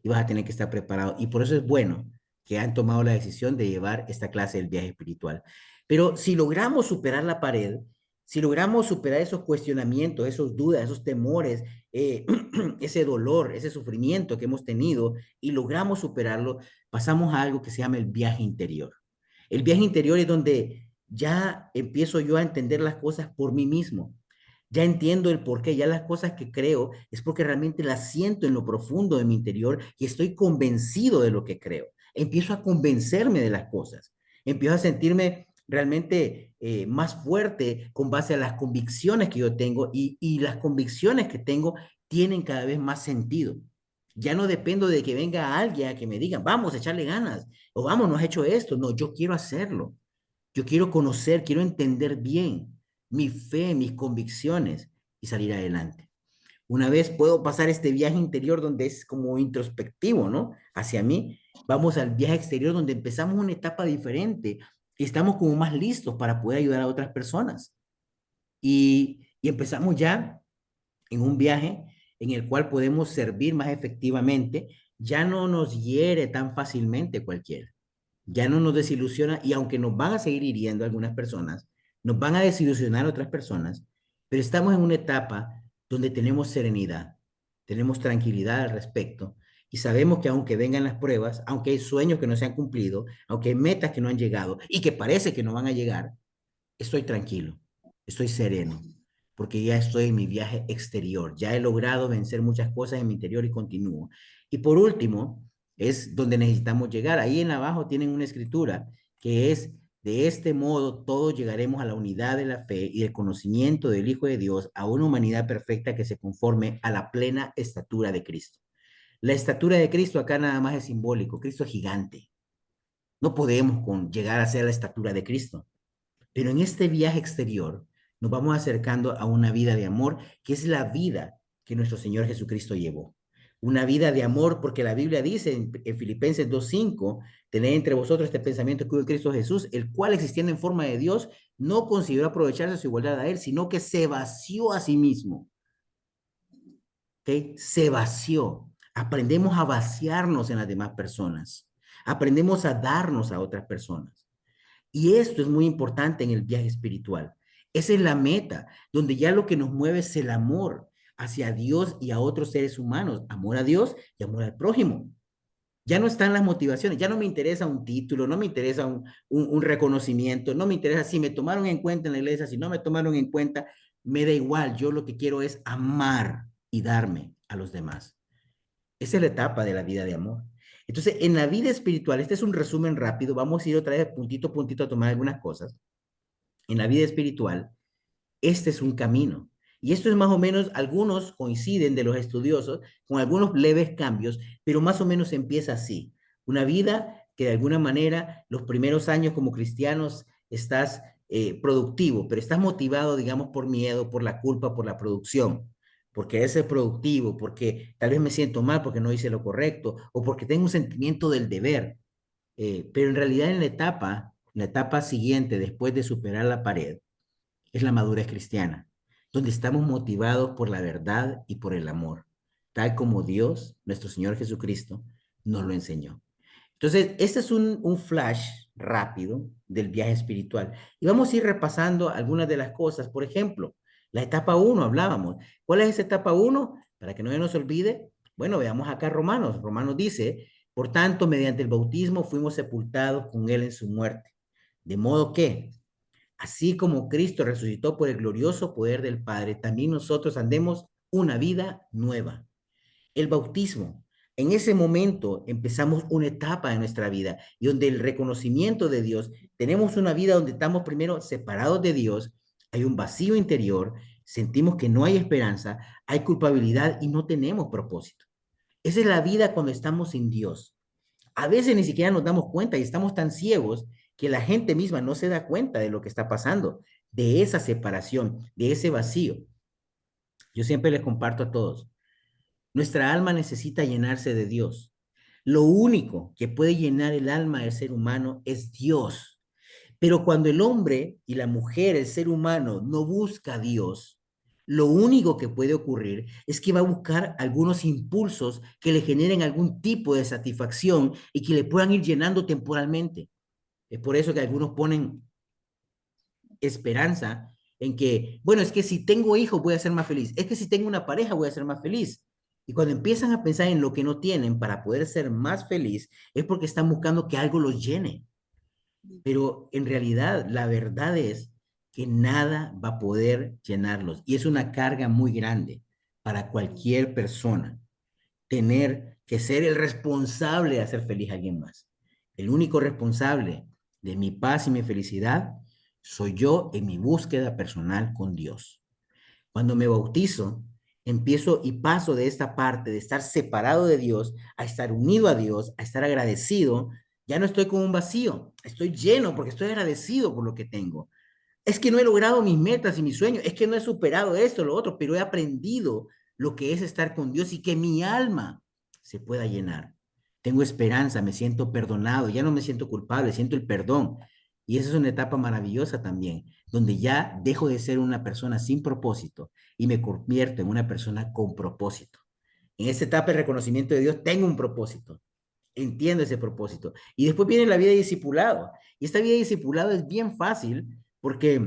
y vas a tener que estar preparado. Y por eso es bueno que han tomado la decisión de llevar esta clase del viaje espiritual. Pero si logramos superar la pared, si logramos superar esos cuestionamientos, esos dudas, esos temores, ese dolor, ese sufrimiento que hemos tenido y logramos superarlo, pasamos a algo que se llama el viaje interior. El viaje interior es donde ya empiezo yo a entender las cosas por mí mismo. Ya entiendo el porqué, ya las cosas que creo es porque realmente las siento en lo profundo de mi interior y estoy convencido de lo que creo. Empiezo a convencerme de las cosas. Empiezo a sentirme realmente más fuerte con base a las convicciones que yo tengo y las convicciones que tengo tienen cada vez más sentido. Ya no dependo de que venga alguien a que me diga, vamos a echarle ganas o vamos, no has hecho esto. No, yo quiero hacerlo. Yo quiero conocer, quiero entender bien mi fe, mis convicciones y salir adelante. Una vez puedo pasar este viaje interior donde es como introspectivo, ¿no? Hacia mí, vamos al viaje exterior donde empezamos una etapa diferente y estamos como más listos para poder ayudar a otras personas. Y empezamos ya en un viaje en el cual podemos servir más efectivamente, ya no nos hiere tan fácilmente cualquiera, ya no nos desilusiona y aunque nos van a seguir hiriendo algunas personas, nos van a desilusionar otras personas, pero estamos en una etapa donde tenemos serenidad, tenemos tranquilidad al respecto y sabemos que aunque vengan las pruebas, aunque hay sueños que no se han cumplido, aunque hay metas que no han llegado y que parece que no van a llegar, estoy tranquilo, estoy sereno, porque ya estoy en mi viaje exterior, ya he logrado vencer muchas cosas en mi interior y continúo. Y por último, es donde necesitamos llegar. Ahí en abajo tienen una escritura que es, de este modo todos llegaremos a la unidad de la fe y del conocimiento del Hijo de Dios, a una humanidad perfecta que se conforme a la plena estatura de Cristo. La estatura de Cristo acá nada más es simbólico, Cristo es gigante. No podemos llegar a ser la estatura de Cristo. Pero en este viaje exterior nos vamos acercando a una vida de amor, que es la vida que nuestro Señor Jesucristo llevó. Una vida de amor, porque la Biblia dice en Filipenses 2:5, tened entre vosotros este pensamiento que hubo en Cristo Jesús, el cual existiendo en forma de Dios, no consideró aprovecharse de su igualdad a él, sino que se vació a sí mismo. ¿Ok? Se vació. Aprendemos a vaciarnos en las demás personas. Aprendemos a darnos a otras personas. Y esto es muy importante en el viaje espiritual. Esa es la meta, donde ya lo que nos mueve es el amor hacia Dios y a otros seres humanos. Amor a Dios y amor al prójimo. Ya no están las motivaciones, ya no me interesa un título, no me interesa un reconocimiento, no me interesa si me tomaron en cuenta en la iglesia, si no me tomaron en cuenta, me da igual. Yo lo que quiero es amar y darme a los demás. Esa es la etapa de la vida de amor. Entonces, en la vida espiritual, este es un resumen rápido, vamos a ir otra vez puntito a puntito a tomar algunas cosas. En la vida espiritual, este es un camino. Y esto es más o menos, algunos coinciden de los estudiosos con algunos leves cambios, pero más o menos empieza así. Una vida que de alguna manera los primeros años como cristianos estás productivo, pero estás motivado, digamos, por miedo, por la culpa, por la producción, porque eres ser productivo, porque tal vez me siento mal porque no hice lo correcto, o porque tengo un sentimiento del deber. Pero en realidad en la etapa siguiente, después de superar la pared, es la madurez cristiana, donde estamos motivados por la verdad y por el amor, tal como Dios, nuestro Señor Jesucristo, nos lo enseñó. Entonces, este es un flash rápido del viaje espiritual. Y vamos a ir repasando algunas de las cosas. Por ejemplo, la etapa uno hablábamos. ¿Cuál es esa etapa uno? Para que no se nos olvide. Bueno, veamos acá Romanos. Romanos dice, por tanto, mediante el bautismo fuimos sepultados con él en su muerte. De modo que, así como Cristo resucitó por el glorioso poder del Padre, también nosotros andemos una vida nueva. El bautismo. En ese momento empezamos una etapa de nuestra vida y donde el reconocimiento de Dios, tenemos una vida donde estamos primero separados de Dios, hay un vacío interior, sentimos que no hay esperanza, hay culpabilidad y no tenemos propósito. Esa es la vida cuando estamos sin Dios. A veces ni siquiera nos damos cuenta y estamos tan ciegos que la gente misma no se da cuenta de lo que está pasando, de esa separación, de ese vacío. Yo siempre les comparto a todos, nuestra alma necesita llenarse de Dios. Lo único que puede llenar el alma del ser humano es Dios. Pero cuando el hombre y la mujer, el ser humano, no busca a Dios, lo único que puede ocurrir es que va a buscar algunos impulsos que le generen algún tipo de satisfacción y que le puedan ir llenando temporalmente. Es por eso que algunos ponen esperanza en que, bueno, es que si tengo hijos voy a ser más feliz, es que si tengo una pareja voy a ser más feliz. Y cuando empiezan a pensar en lo que no tienen para poder ser más feliz, es porque están buscando que algo los llene. Pero en realidad la verdad es que nada va a poder llenarlos. Y es una carga muy grande para cualquier persona tener que ser el responsable de hacer feliz a alguien más. El único responsable de mi paz y mi felicidad soy yo en mi búsqueda personal con Dios. Cuando me bautizo, empiezo y paso de esta parte de estar separado de Dios a estar unido a Dios, a estar agradecido. Ya no estoy con un vacío, estoy lleno porque estoy agradecido por lo que tengo. Es que no he logrado mis metas y mis sueños, es que no he superado esto, lo otro, pero he aprendido lo que es estar con Dios y que mi alma se pueda llenar. Tengo esperanza, me siento perdonado, ya no me siento culpable, siento el perdón. Y esa es una etapa maravillosa también, donde ya dejo de ser una persona sin propósito y me convierto en una persona con propósito. En esta etapa de reconocimiento de Dios tengo un propósito, entiendo ese propósito. Y después viene la vida de discipulado. Y esta vida de discipulado es bien fácil porque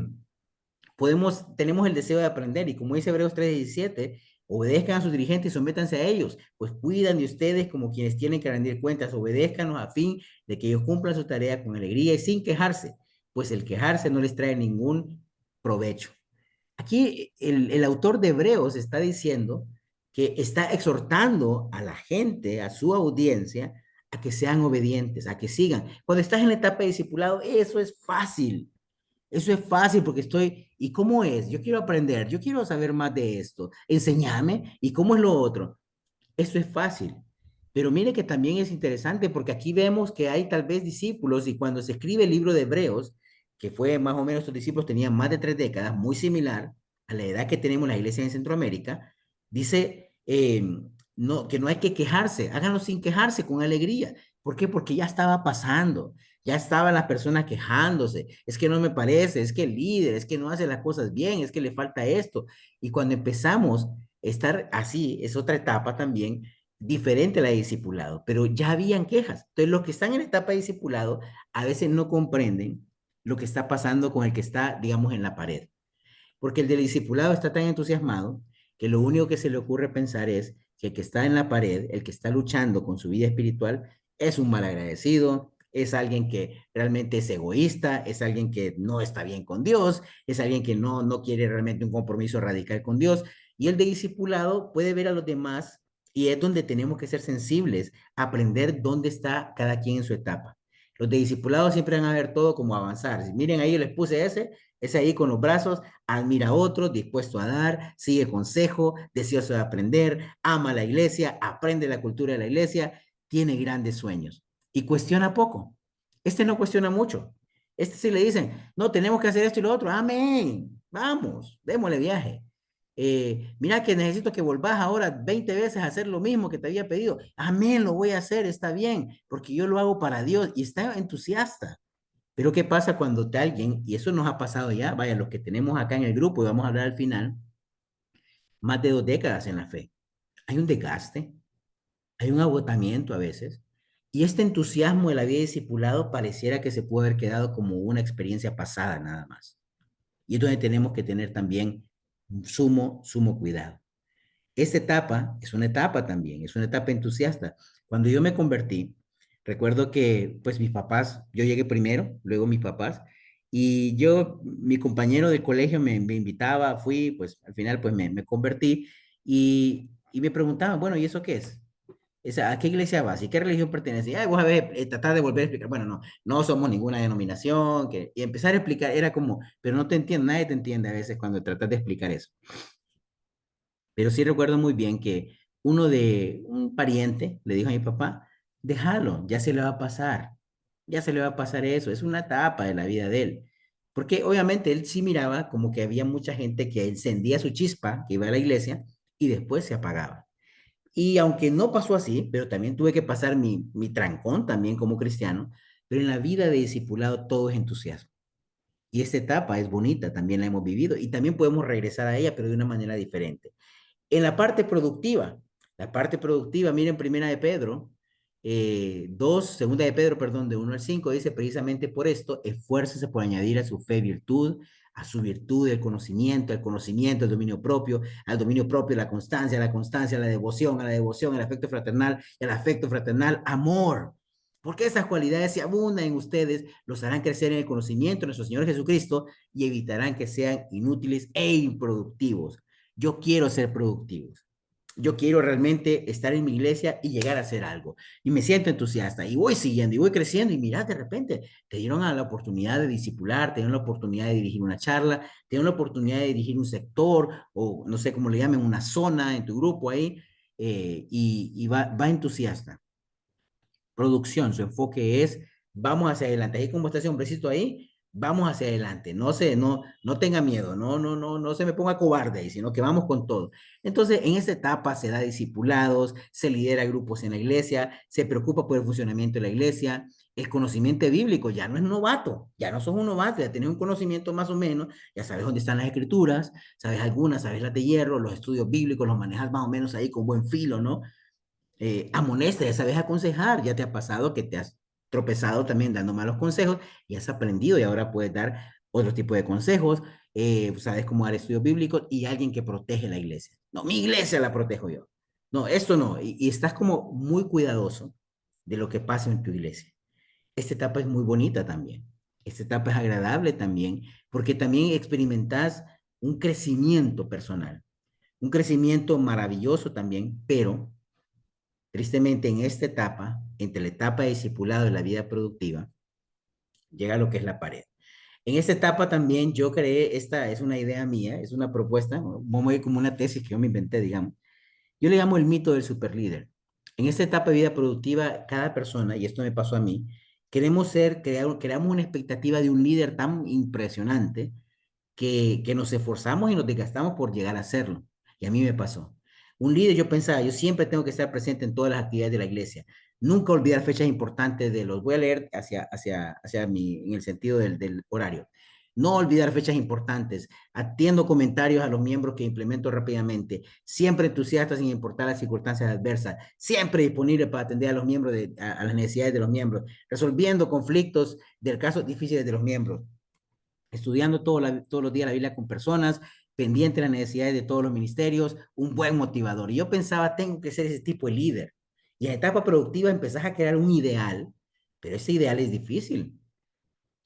tenemos el deseo de aprender y como dice Hebreos 3:17, obedezcan a sus dirigentes y sométanse a ellos, pues cuidan de ustedes como quienes tienen que rendir cuentas, obedézcanos a fin de que ellos cumplan su tarea con alegría y sin quejarse, pues el quejarse no les trae ningún provecho. Aquí el autor de Hebreos está diciendo que está exhortando a la gente, a su audiencia, a que sean obedientes, a que sigan. Cuando estás en la etapa de discipulado, eso es fácil. Eso es fácil porque estoy, ¿y cómo es? Yo quiero aprender, yo quiero saber más de esto. Enséñame, ¿y cómo es lo otro? Eso es fácil. Pero mire que también es interesante porque aquí vemos que hay tal vez discípulos y cuando se escribe el libro de Hebreos, que fue más o menos estos discípulos tenían más de 3 décadas, muy similar a la edad que tenemos las iglesias en Centroamérica, dice no, que no hay que quejarse, háganlo sin quejarse, con alegría. ¿Por qué? Porque ya estaba pasando, ya estaban las personas quejándose, es que no me parece, es que el líder, es que no hace las cosas bien, es que le falta esto. Y cuando empezamos estar así es otra etapa también diferente a la de discipulado, pero ya habían quejas. Entonces, los que están en la etapa de discipulado a veces no comprenden lo que está pasando con el que está, digamos, en la pared. Porque el del discipulado está tan entusiasmado que lo único que se le ocurre pensar es que el que está en la pared, el que está luchando con su vida espiritual, es un malagradecido, es alguien que realmente es egoísta, es alguien que no está bien con Dios, es alguien que no quiere realmente un compromiso radical con Dios. Y el de discipulado puede ver a los demás Y es donde tenemos que ser sensibles, aprender dónde está cada quien en su etapa. Los de discipulados siempre van a ver todo como avanzar. Si miren ahí, les puse ese ahí con los brazos, admira a otros, dispuesto a dar, sigue consejo, deseoso de aprender, ama la iglesia, aprende la cultura de la iglesia, tiene grandes sueños y cuestiona poco. Este no cuestiona mucho. Este sí le dicen, no, tenemos que hacer esto y lo otro. Amén. Vamos, démosle viaje. Mira que necesito que volvás ahora 20 veces a hacer lo mismo que te había pedido. Amén, lo voy a hacer, está bien, porque yo lo hago para Dios y está entusiasta. Pero ¿qué pasa cuando te alguien, y eso nos ha pasado ya, vaya, los que tenemos acá en el grupo, y vamos a hablar al final, más de 2 décadas en la fe? Hay un desgaste, hay un agotamiento a veces, y este entusiasmo de la vida discipulado pareciera que se puede haber quedado como una experiencia pasada nada más. Y es donde tenemos que tener también sumo cuidado. Esta etapa es una etapa también, es una etapa entusiasta. Cuando yo me convertí, recuerdo que pues mis papás, yo llegué primero, luego mis papás, y yo, mi compañero de colegio me invitaba, fui, pues al final pues me convertí y me preguntaban, bueno, ¿y eso qué es? ¿A qué iglesia vas? ¿Y qué religión pertenece? Y vos a ver, tratar de volver a explicar. Bueno, no, no somos ninguna denominación. Y empezar a explicar era como, pero no te entiendo, nadie te entiende a veces cuando tratas de explicar eso. Pero sí recuerdo muy bien que un pariente le dijo a mi papá, déjalo, ya se le va a pasar, ya se le va a pasar eso, es una etapa de la vida de él. Porque obviamente él sí miraba como que había mucha gente que encendía su chispa, que iba a la iglesia y después se apagaba. Y aunque no pasó así, pero también tuve que pasar mi trancón también como cristiano, pero en la vida de discipulado todo es entusiasmo. Y esta etapa es bonita, también la hemos vivido y también podemos regresar a ella, pero de una manera diferente. En la parte productiva, miren Primera de Pedro, 2, Segunda de Pedro, perdón, de 1 al 5 dice precisamente por esto, esfuércese por añadir a su fe virtud, a su virtud el conocimiento, el al dominio propio, la constancia, la devoción, el afecto fraternal, el afecto fraternal, amor. Porque esas cualidades, si abundan en ustedes, los harán crecer en el conocimiento de nuestro Señor Jesucristo y evitarán que sean inútiles e improductivos. Yo quiero ser productivo. Yo quiero realmente estar en mi iglesia y llegar a hacer algo. Y me siento entusiasta y voy siguiendo y voy creciendo y mira, de repente te dieron a la oportunidad de discipular, te dieron la oportunidad de dirigir una charla, te dieron la oportunidad de dirigir un sector o no sé cómo le llamen, una zona en tu grupo ahí y va entusiasta. Producción, su enfoque es, vamos hacia adelante. Ahí como está ese hombrecito ahí, vamos hacia adelante. No tenga miedo, no se me ponga cobarde ahí, sino que vamos con todo. Entonces, en esta etapa se da discipulados, se lidera grupos en la iglesia, se preocupa por el funcionamiento de la iglesia. El conocimiento bíblico ya no es novato, ya no sos un novato, ya tienes un conocimiento más o menos, ya sabes dónde están las escrituras, sabes algunas, sabes las de hierro, los estudios bíblicos los manejas más o menos ahí con buen filo, ¿no? Amonesta, ya sabes aconsejar, ya te ha pasado que te has tropezado también dando malos consejos y has aprendido y ahora puedes dar otro tipo de consejos, sabes cómo dar estudios bíblicos y alguien que protege la iglesia. No, mi iglesia la protejo yo. No, esto no. Y estás como muy cuidadoso de lo que pasa en tu iglesia. Esta etapa es muy bonita también. Esta etapa es agradable también porque también experimentas un crecimiento personal, un crecimiento maravilloso también, pero tristemente, en esta etapa, entre la etapa de discipulado y la vida productiva, llega lo que es la pared. En esta etapa también yo creé, esta es una idea mía, es una propuesta, vamos a ir como una tesis que yo me inventé, digamos. Yo le llamo el mito del superlíder. En esta etapa de vida productiva, cada persona, y esto me pasó a mí, creamos una expectativa de un líder tan impresionante que nos esforzamos y nos desgastamos por llegar a hacerlo. Y a mí me pasó. Un líder, yo pensaba, yo siempre tengo que estar presente en todas las actividades de la iglesia. Nunca olvidar fechas importantes de los, voy a leer hacia en el sentido del horario. No olvidar fechas importantes. Atiendo comentarios a los miembros que implemento rápidamente. Siempre entusiasta sin importar las circunstancias adversas. Siempre disponible para atender a los miembros, a las necesidades de los miembros. Resolviendo conflictos del caso difíciles de los miembros estudiando todos los días la Biblia con personas, pendiente de las necesidades de todos los ministerios, un buen motivador. Y yo pensaba, tengo que ser ese tipo de líder. Y en etapa productiva empezás a crear un ideal, pero ese ideal es difícil.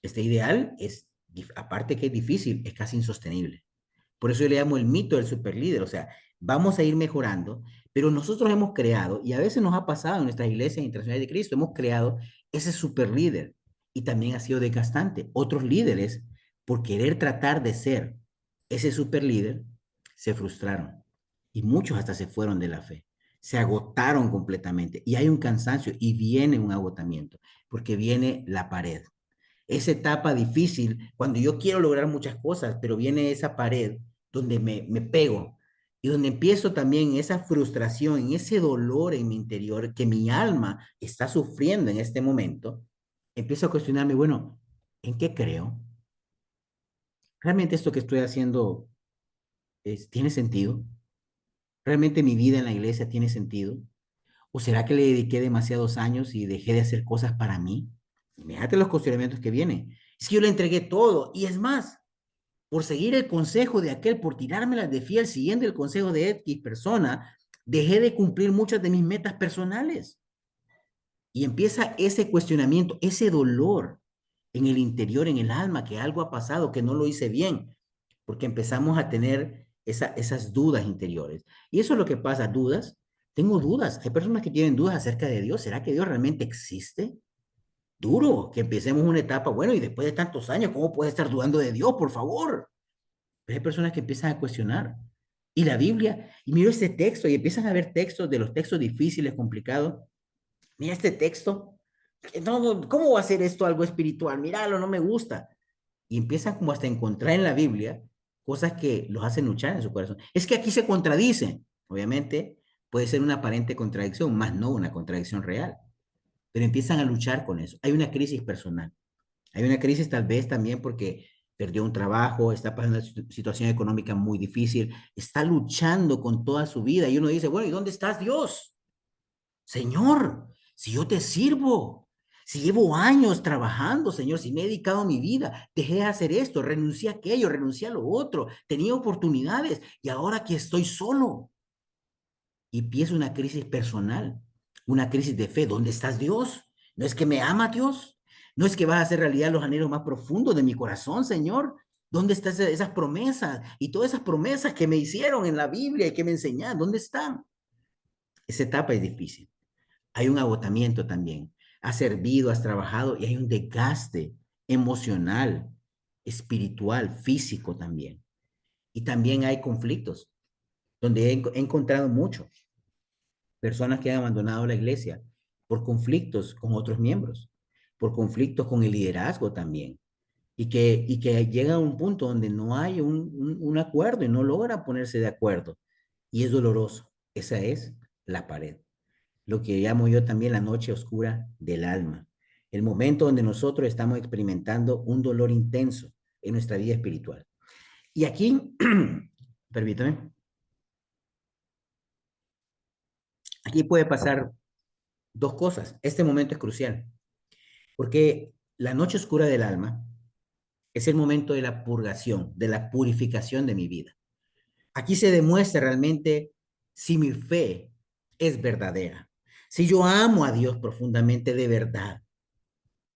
Este ideal es, aparte que es difícil, es casi insostenible. Por eso yo le llamo el mito del superlíder, o sea, vamos a ir mejorando, Pero nosotros hemos creado, y a veces nos ha pasado en nuestras iglesias internacionales de Cristo, hemos creado ese super líder y también ha sido desgastante. Otros líderes, por querer tratar de ser ese super líder, se frustraron y muchos hasta se fueron de la fe, se agotaron completamente y hay un cansancio y viene un agotamiento porque viene la pared. Esa etapa difícil, cuando yo quiero lograr muchas cosas, pero viene esa pared donde me pego y donde empiezo también esa frustración, en ese dolor en mi interior que mi alma está sufriendo en este momento, empiezo a cuestionarme, bueno, ¿en qué creo? ¿Realmente esto que estoy haciendo tiene sentido? ¿Realmente mi vida en la iglesia tiene sentido? ¿O será que le dediqué demasiados años y dejé de hacer cosas para mí? Fíjate los cuestionamientos que vienen. Es que yo le entregué todo y es más, por seguir el consejo de aquel, por tirármelas de fiel, siguiendo el consejo de X persona, dejé de cumplir muchas de mis metas personales. Y empieza ese cuestionamiento, ese dolor en el interior, en el alma, que algo ha pasado, que no lo hice bien, porque empezamos a tener esas dudas interiores. Y eso es lo que pasa, dudas. Tengo dudas. Hay personas que tienen dudas acerca de Dios. ¿Será que Dios realmente existe? Duro, que empecemos una etapa, bueno, y después de tantos años, ¿cómo puede estar dudando de Dios, por favor? Pero hay personas que empiezan a cuestionar. Y la Biblia, y miro este texto, y empiezan a ver textos de los textos difíciles, complicados. Mira este texto. No, no, ¿cómo va a ser esto algo espiritual? Míralo, no me gusta. Y empiezan como hasta a encontrar en la Biblia cosas que los hacen luchar en su corazón. Es que aquí se contradicen. Obviamente puede ser una aparente contradicción, más no una contradicción real. Pero empiezan a luchar con eso. Hay una crisis personal. Hay una crisis tal vez también porque perdió un trabajo, está pasando una situación económica muy difícil, está luchando con toda su vida y uno dice, bueno, ¿y dónde estás, Dios? Señor, si yo te sirvo, si llevo años trabajando, Señor, si me he dedicado mi vida, dejé de hacer esto, renuncié a aquello, renuncié a lo otro, tenía oportunidades y ahora que estoy solo y empiezo una crisis personal, una crisis de fe. ¿Dónde estás, Dios? ¿No es que me ama Dios? ¿No es que vas a hacer realidad los anhelos más profundos de mi corazón, Señor? ¿Dónde están esas promesas y todas esas promesas que me hicieron en la Biblia y que me enseñaron? ¿Dónde están? Esa etapa es difícil. Hay un agotamiento también. Has servido, has trabajado y hay un desgaste emocional, espiritual, físico también. Y también hay conflictos, donde he encontrado mucho personas que han abandonado la iglesia por conflictos con otros miembros, por conflictos con el liderazgo también, y que llega a un punto donde no hay un acuerdo y no logra ponerse de acuerdo. Y es doloroso. Esa es la pared. Lo que llamo yo también la noche oscura del alma. El momento donde nosotros estamos experimentando un dolor intenso en nuestra vida espiritual. Y aquí, permítame, aquí puede pasar dos cosas. Este momento es crucial. Porque la noche oscura del alma es el momento de la purgación, de la purificación de mi vida. Aquí se demuestra realmente si mi fe es verdadera, si yo amo a Dios profundamente de verdad,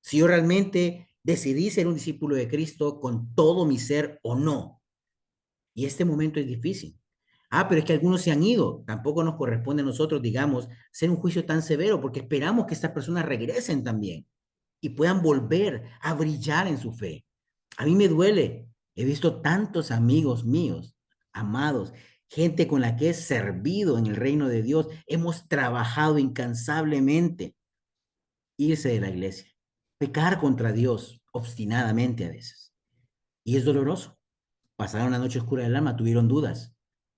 si yo realmente decidí ser un discípulo de Cristo con todo mi ser o no. Y este momento es difícil. Ah, pero es que algunos se han ido. Tampoco nos corresponde a nosotros, digamos, hacer un juicio tan severo porque esperamos que estas personas regresen también y puedan volver a brillar en su fe. A mí me duele. He visto tantos amigos míos, amados, gente con la que he servido en el reino de Dios. Hemos trabajado incansablemente. Irse de la iglesia, pecar contra Dios obstinadamente a veces. Y es doloroso. Pasaron la noche oscura del alma, tuvieron dudas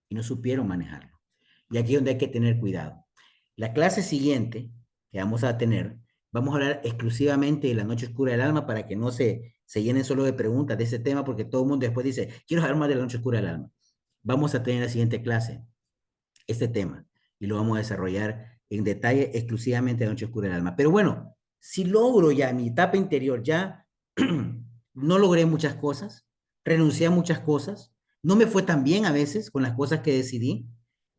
y no supieron manejarlo. Y aquí es donde hay que tener cuidado. La clase siguiente que vamos a tener, vamos a hablar exclusivamente de la noche oscura del alma para que no se llenen solo de preguntas de ese tema, porque todo el mundo después dice, quiero saber más de la noche oscura del alma. Vamos a tener en la siguiente clase este tema y lo vamos a desarrollar en detalle exclusivamente de la noche oscura del alma. Pero bueno, si logro ya mi etapa interior, ya no logré muchas cosas, renuncié a muchas cosas, no me fue tan bien a veces con las cosas que decidí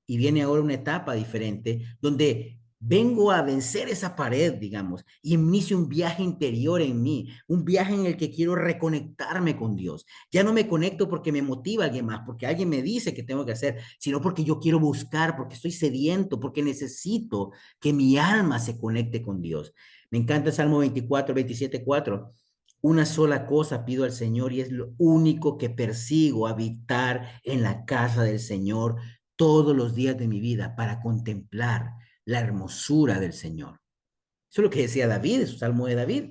y viene ahora una etapa diferente donde Vengo a vencer esa pared, digamos, y inicio un viaje interior en mí, un viaje en el que quiero reconectarme con Dios. Ya no me conecto porque me motiva alguien más, porque alguien me dice que tengo que hacer, sino porque yo quiero buscar, porque estoy sediento, porque necesito que mi alma se conecte con Dios. Me encanta el Salmo 24, 27, 4. Una sola cosa pido al Señor y es lo único que persigo, habitar en la casa del Señor todos los días de mi vida para contemplar la hermosura del Señor. Eso es lo que decía David, es un salmo de David.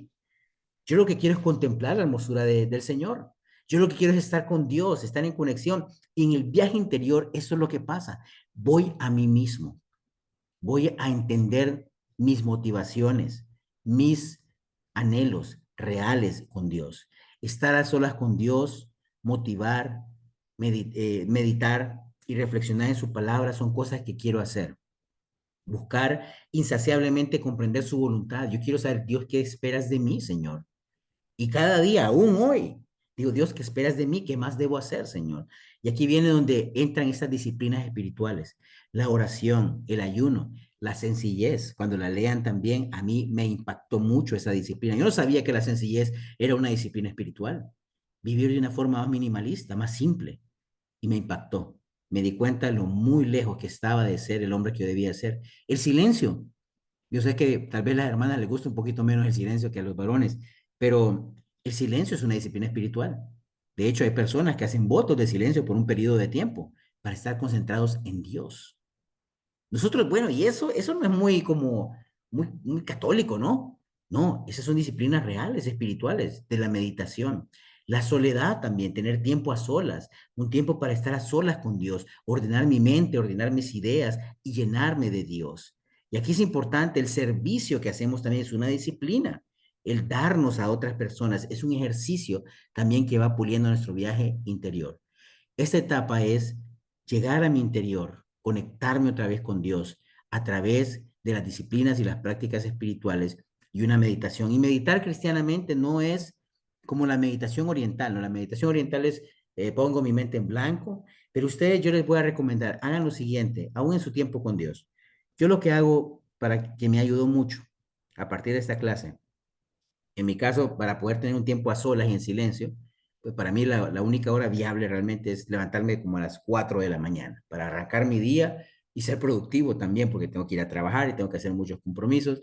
Yo lo que quiero es contemplar la hermosura del Señor. Yo lo que quiero es estar con Dios, estar en conexión. Y en el viaje interior, eso es lo que pasa. Voy a mí mismo, voy a entender mis motivaciones, mis anhelos reales con Dios. Estar a solas con Dios, motivar, meditar y reflexionar en su palabra son cosas que quiero hacer. Buscar insaciablemente comprender su voluntad. Yo quiero saber, Dios, ¿qué esperas de mí, Señor? Y cada día, aún hoy, digo, Dios, ¿qué esperas de mí? ¿Qué más debo hacer, Señor? Y aquí viene donde entran estas disciplinas espirituales, la oración, el ayuno, la sencillez. Cuando la lean también, a mí me impactó mucho esa disciplina. Yo no sabía que la sencillez era una disciplina espiritual. Vivir de una forma más minimalista, más simple, y me impactó. Me di cuenta de lo muy lejos que estaba de ser el hombre que yo debía ser. El silencio. Yo sé que tal vez a las hermanas les gusta un poquito menos el silencio que a los varones, pero el silencio es una disciplina espiritual. De hecho, hay personas que hacen votos de silencio por un periodo de tiempo para estar concentrados en Dios. Nosotros, bueno, y eso no es muy como, muy católico, ¿no? No, esas son disciplinas reales, espirituales, de la meditación. La soledad también, tener tiempo a solas, un tiempo para estar a solas con Dios, ordenar mi mente, ordenar mis ideas y llenarme de Dios. Y aquí es importante, el servicio que hacemos también es una disciplina. El darnos a otras personas es un ejercicio también que va puliendo nuestro viaje interior. Esta etapa es llegar a mi interior, conectarme otra vez con Dios a través de las disciplinas y las prácticas espirituales y una meditación. Y meditar cristianamente no es como la meditación oriental, ¿no? La meditación oriental es pongo mi mente en blanco, pero ustedes yo les voy a recomendar, hagan lo siguiente, aún en su tiempo con Dios. Yo lo que hago para que me ayudó mucho a partir de esta clase en mi caso, para poder tener un tiempo a solas y en silencio, pues para mí la única hora viable realmente es levantarme como a las 4 de la mañana para arrancar mi día y ser productivo también, porque tengo que ir a trabajar y tengo que hacer muchos compromisos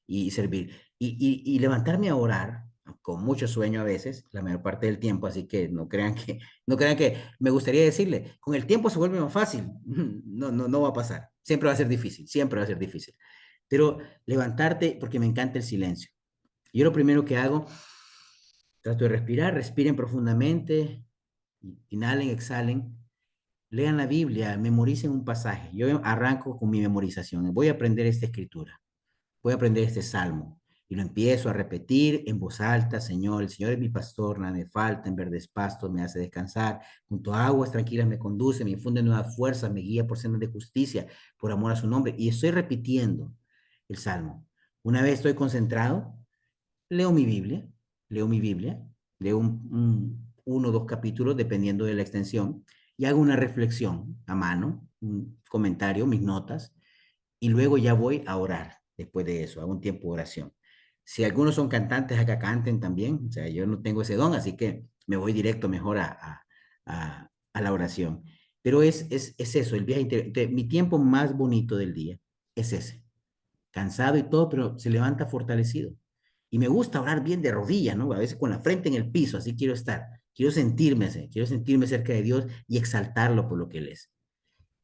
y servir. Y levantarme a orar, con mucho sueño a veces, la mayor parte del tiempo, así que no crean que me gustaría decirle, con el tiempo se vuelve más fácil. No, no, no va a pasar. Siempre va a ser difícil, siempre va a ser difícil. Pero levantarte, porque me encanta el silencio. Yo lo primero que hago, trato de respirar, respiren profundamente, inhalen, exhalen, lean la Biblia, memoricen un pasaje. Yo arranco con mi memorización. Voy a aprender esta escritura, voy a aprender este salmo. Y lo empiezo a repetir en voz alta, Señor, el Señor es mi pastor, nada me falta, en verdes pastos me hace descansar, junto a aguas tranquilas me conduce, me infunde nuevas fuerzas, me guía por sendas de justicia, por amor a su nombre. Y estoy repitiendo el salmo. Una vez estoy concentrado, leo mi Biblia, leo mi Biblia, leo uno o dos capítulos dependiendo de la extensión y hago una reflexión a mano, un comentario, mis notas, y luego ya voy a orar después de eso, hago un tiempo de oración. Si algunos son cantantes, acá canten también, o sea, yo no tengo ese don, así que me voy directo mejor a la oración. Pero es eso, el viaje interior. Mi tiempo más bonito del día es ese, cansado y todo, pero se levanta fortalecido. Y me gusta orar bien de rodillas, ¿no? A veces con la frente en el piso, así quiero estar. Quiero sentirme cerca de Dios y exaltarlo por lo que Él es.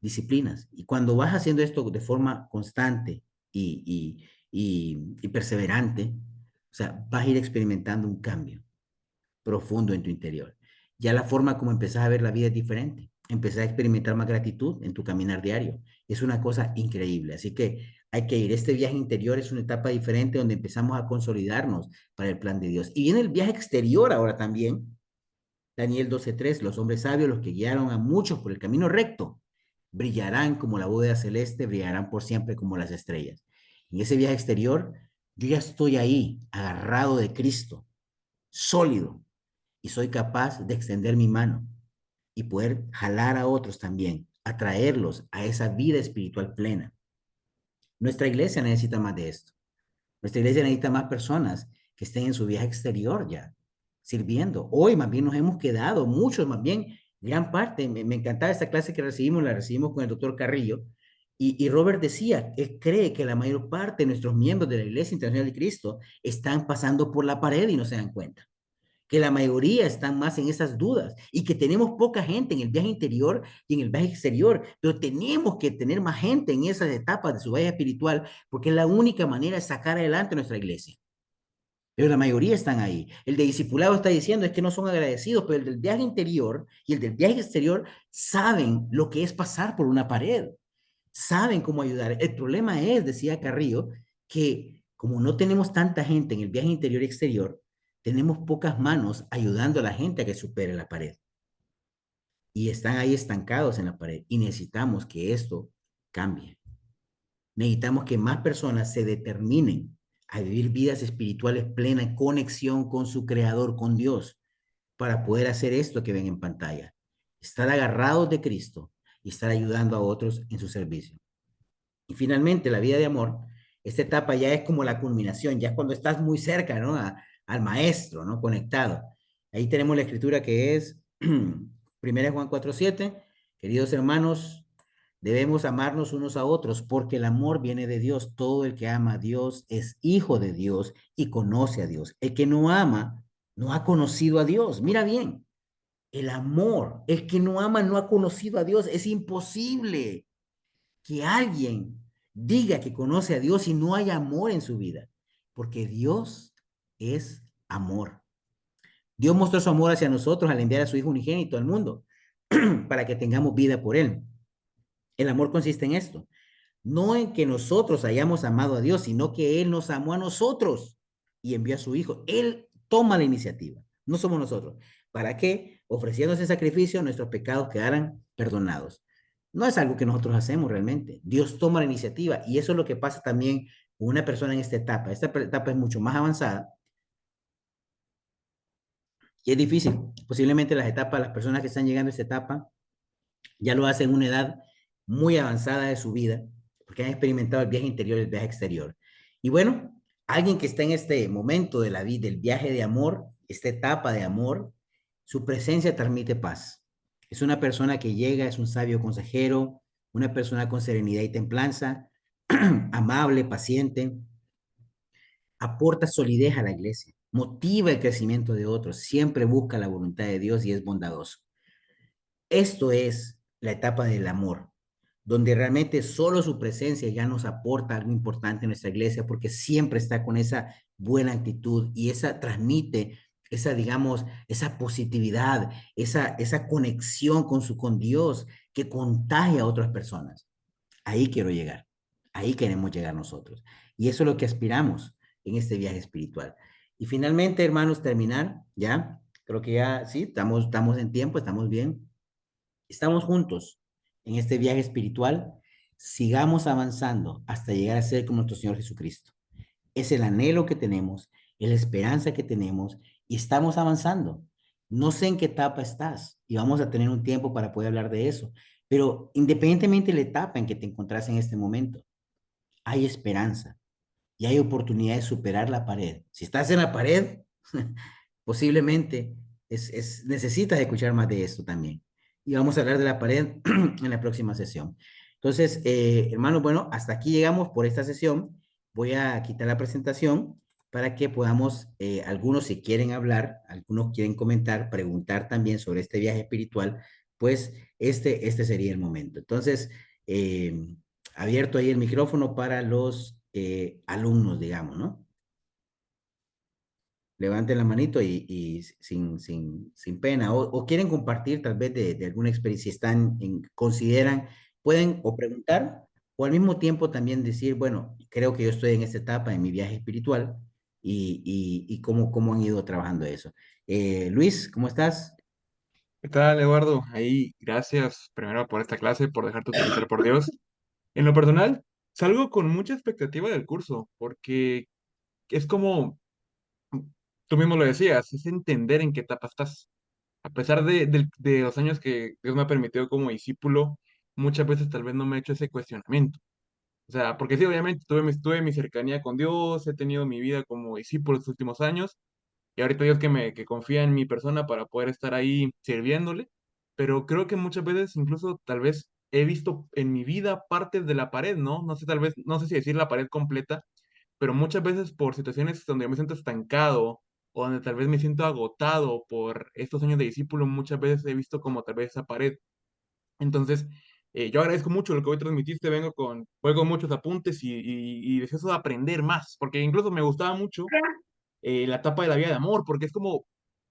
Disciplinas. Y cuando vas haciendo esto de forma constante y perseverante, o sea, vas a ir experimentando un cambio profundo en tu interior. Ya la forma como empezás a ver la vida es diferente. Empezás a experimentar más gratitud en tu caminar diario. Es una cosa increíble. Así que hay que ir. Este viaje interior es una etapa diferente donde empezamos a consolidarnos para el plan de Dios. Y viene el viaje exterior ahora también. Daniel 12:3, los hombres sabios, los que guiaron a muchos por el camino recto, brillarán como la bóveda celeste, brillarán por siempre como las estrellas. En ese viaje exterior, yo ya estoy ahí, agarrado de Cristo, sólido, y soy capaz de extender mi mano y poder jalar a otros también, atraerlos a esa vida espiritual plena. Nuestra iglesia necesita más de esto. Nuestra iglesia necesita más personas que estén en su viaje exterior ya, sirviendo. Hoy más bien nos hemos quedado, muchos más bien, gran parte, me encantaba esta clase que recibimos, la recibimos con el doctor Carrillo, y Robert decía, él cree que la mayor parte de nuestros miembros de la Iglesia Internacional de Cristo están pasando por la pared y no se dan cuenta, que la mayoría están más en esas dudas y que tenemos poca gente en el viaje interior y en el viaje exterior, pero tenemos que tener más gente en esas etapas de su viaje espiritual porque es la única manera de sacar adelante nuestra iglesia. Pero la mayoría están ahí. El de discipulado está diciendo es que no son agradecidos, pero el del viaje interior y el del viaje exterior saben lo que es pasar por una pared, saben cómo ayudar. El problema es, decía Carrillo, que como no tenemos tanta gente en el viaje interior y exterior, tenemos pocas manos ayudando a la gente a que supere la pared. Y están ahí estancados en la pared. Y necesitamos que esto cambie. Necesitamos que más personas se determinen a vivir vidas espirituales plenas, en conexión con su creador, con Dios, para poder hacer esto que ven en pantalla. Estar agarrados de Cristo y estar ayudando a otros en su servicio. Y finalmente, la vida de amor, esta etapa ya es como la culminación, ya es cuando estás muy cerca, ¿no? Al maestro, ¿no? Conectado. Ahí tenemos la escritura que es 1 Juan 4:7. Queridos hermanos, debemos amarnos unos a otros porque el amor viene de Dios. Todo el que ama a Dios es hijo de Dios y conoce a Dios. El que no ama no ha conocido a Dios. Mira bien, el amor, el que no ama no ha conocido a Dios. Es imposible que alguien diga que conoce a Dios y no hay amor en su vida, porque Dios es amor. Dios mostró su amor hacia nosotros al enviar a su Hijo unigénito al mundo para que tengamos vida por Él. El amor consiste en esto, no en que nosotros hayamos amado a Dios, sino que Él nos amó a nosotros y envió a su Hijo. Él toma la iniciativa, no somos nosotros. ¿Para qué? Ofreciendo ese sacrificio, nuestros pecados quedaran perdonados. No es algo que nosotros hacemos realmente. Dios toma la iniciativa y eso es lo que pasa también con una persona en esta etapa. Esta etapa es mucho más avanzada y es difícil. Posiblemente las etapas, las personas que están llegando a esta etapa ya lo hacen en una edad muy avanzada de su vida, porque han experimentado el viaje interior y el viaje exterior. Y bueno, alguien que está en este momento de la vida, del viaje de amor, esta etapa de amor, su presencia transmite paz. Es una persona que llega, es un sabio consejero, una persona con serenidad y templanza, amable, paciente, aporta solidez a la iglesia, motiva el crecimiento de otros, siempre busca la voluntad de Dios y es bondadoso. Esto es la etapa del amor, donde realmente solo su presencia ya nos aporta algo importante en nuestra iglesia, porque siempre está con esa buena actitud y esa transmite esa, digamos, esa positividad, esa conexión con Dios que contagia a otras personas. Ahí quiero llegar, ahí queremos llegar nosotros. Y eso es lo que aspiramos en este viaje espiritual. Y finalmente, hermanos, terminar, ya, creo que ya, sí, estamos en tiempo, estamos bien. Estamos juntos en este viaje espiritual. Sigamos avanzando hasta llegar a ser como nuestro Señor Jesucristo. Es el anhelo que tenemos, es la esperanza que tenemos y estamos avanzando. No sé en qué etapa estás y vamos a tener un tiempo para poder hablar de eso, pero independientemente de la etapa en que te encontrás en este momento, hay esperanza y hay oportunidad de superar la pared. Si estás en la pared, posiblemente necesitas escuchar más de esto también. Y vamos a hablar de la pared en la próxima sesión. Entonces, hermanos, bueno, hasta aquí llegamos por esta sesión. Voy a quitar la presentación para que podamos, algunos si quieren hablar, algunos quieren comentar, preguntar también sobre este viaje espiritual, pues este sería el momento. Entonces, abierto ahí el micrófono para los alumnos, digamos, ¿no? Levanten la manito y sin pena, o quieren compartir tal vez de alguna experiencia, si están, consideran, pueden o preguntar, o al mismo tiempo también decir, bueno, creo que yo estoy en esta etapa en mi viaje espiritual y cómo han ido trabajando eso. Luis, ¿cómo estás? ¿Qué tal, Eduardo? Ahí, gracias primero por esta clase, por dejarte utilizar por Dios. En lo personal, salgo con mucha expectativa del curso, porque es como, tú mismo lo decías, es entender en qué etapa estás. A pesar de los años que Dios me ha permitido como discípulo, muchas veces tal vez no me he hecho ese cuestionamiento. O sea, porque sí, obviamente tuve mi cercanía con Dios, he tenido mi vida como discípulo los últimos años, y ahorita Dios que confía en mi persona para poder estar ahí sirviéndole, pero creo que muchas veces incluso tal vez he visto en mi vida partes de la pared, ¿no? No sé, tal vez, no sé si decir la pared completa, pero muchas veces por situaciones donde yo me siento estancado o donde tal vez me siento agotado por estos años de discípulo, muchas veces he visto como tal vez esa pared. Entonces, yo agradezco mucho lo que hoy transmitiste, voy con muchos apuntes y deseoso de aprender más, porque incluso me gustaba mucho la etapa de la vida de amor, porque es como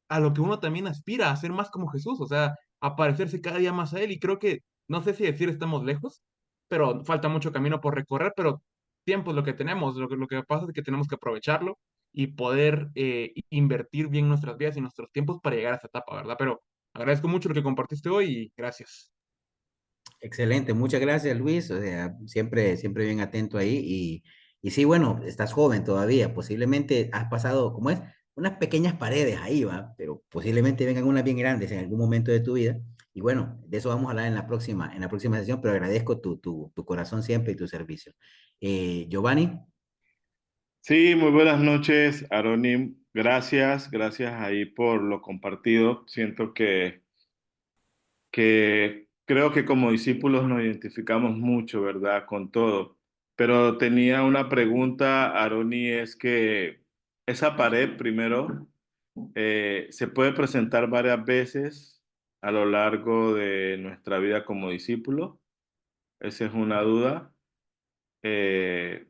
a lo que uno también aspira, a ser más como Jesús, o sea, a parecerse cada día más a Él. Y creo que, no sé si decir estamos lejos, pero falta mucho camino por recorrer, pero tiempo es lo que tenemos. Lo que pasa es que tenemos que aprovecharlo y poder invertir bien nuestras vidas y nuestros tiempos para llegar a esa etapa, ¿verdad? Pero agradezco mucho lo que compartiste hoy y gracias. Excelente, muchas gracias Luis, o sea, siempre, siempre bien atento ahí y sí, bueno, estás joven todavía, posiblemente has pasado, ¿cómo es? Unas pequeñas paredes ahí, va, pero posiblemente vengan unas bien grandes en algún momento de tu vida y bueno, de eso vamos a hablar en la próxima sesión, pero agradezco tu corazón siempre y tu servicio. Giovanni, Sí, muy buenas noches, Aronim. Gracias, gracias ahí por lo compartido. Siento que creo que como discípulos nos identificamos mucho, ¿verdad? Con todo. Pero tenía una pregunta, Aroni, es que esa pared, primero, se puede presentar varias veces a lo largo de nuestra vida como discípulo. Esa es una duda. Eh,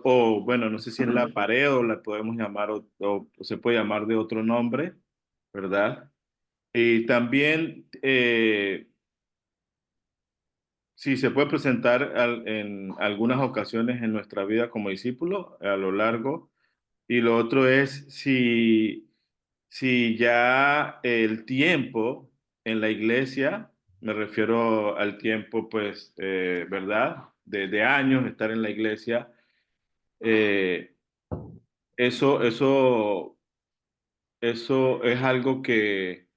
o bueno, no sé si es la pared o la podemos llamar o se puede llamar de otro nombre, ¿verdad? Y también si se puede presentar en algunas ocasiones en nuestra vida como discípulo a lo largo. Y lo otro es si ya el tiempo en la iglesia, me refiero al tiempo, pues, ¿verdad? De años estar en la iglesia. Eh, eso, eso es algo que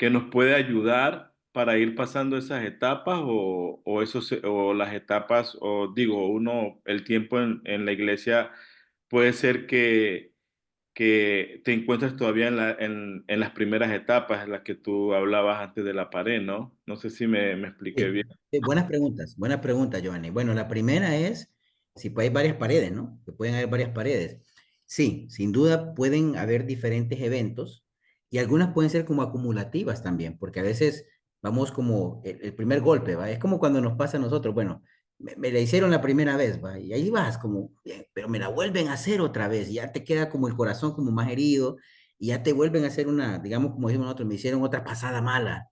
nos puede ayudar para ir pasando esas etapas o las etapas, o digo, el tiempo en la iglesia puede ser que te encuentres todavía en las primeras etapas, en las que tú hablabas antes de la pared, ¿no? No sé si me expliqué sí, bien. sí, buenas preguntas, Giovanni. Bueno, la primera es si hay varias paredes, ¿no? Que pueden haber varias paredes. Sí, sin duda pueden haber diferentes eventos y algunas pueden ser como acumulativas también, porque a veces vamos como el primer golpe, ¿va? Es como cuando nos pasa a nosotros, bueno, me la hicieron la primera vez, ¿va? Y ahí vas como, bien, pero me la vuelven a hacer otra vez, y ya te queda como el corazón como más herido y ya te vuelven a hacer una, digamos como decimos nosotros, me hicieron otra pasada mala.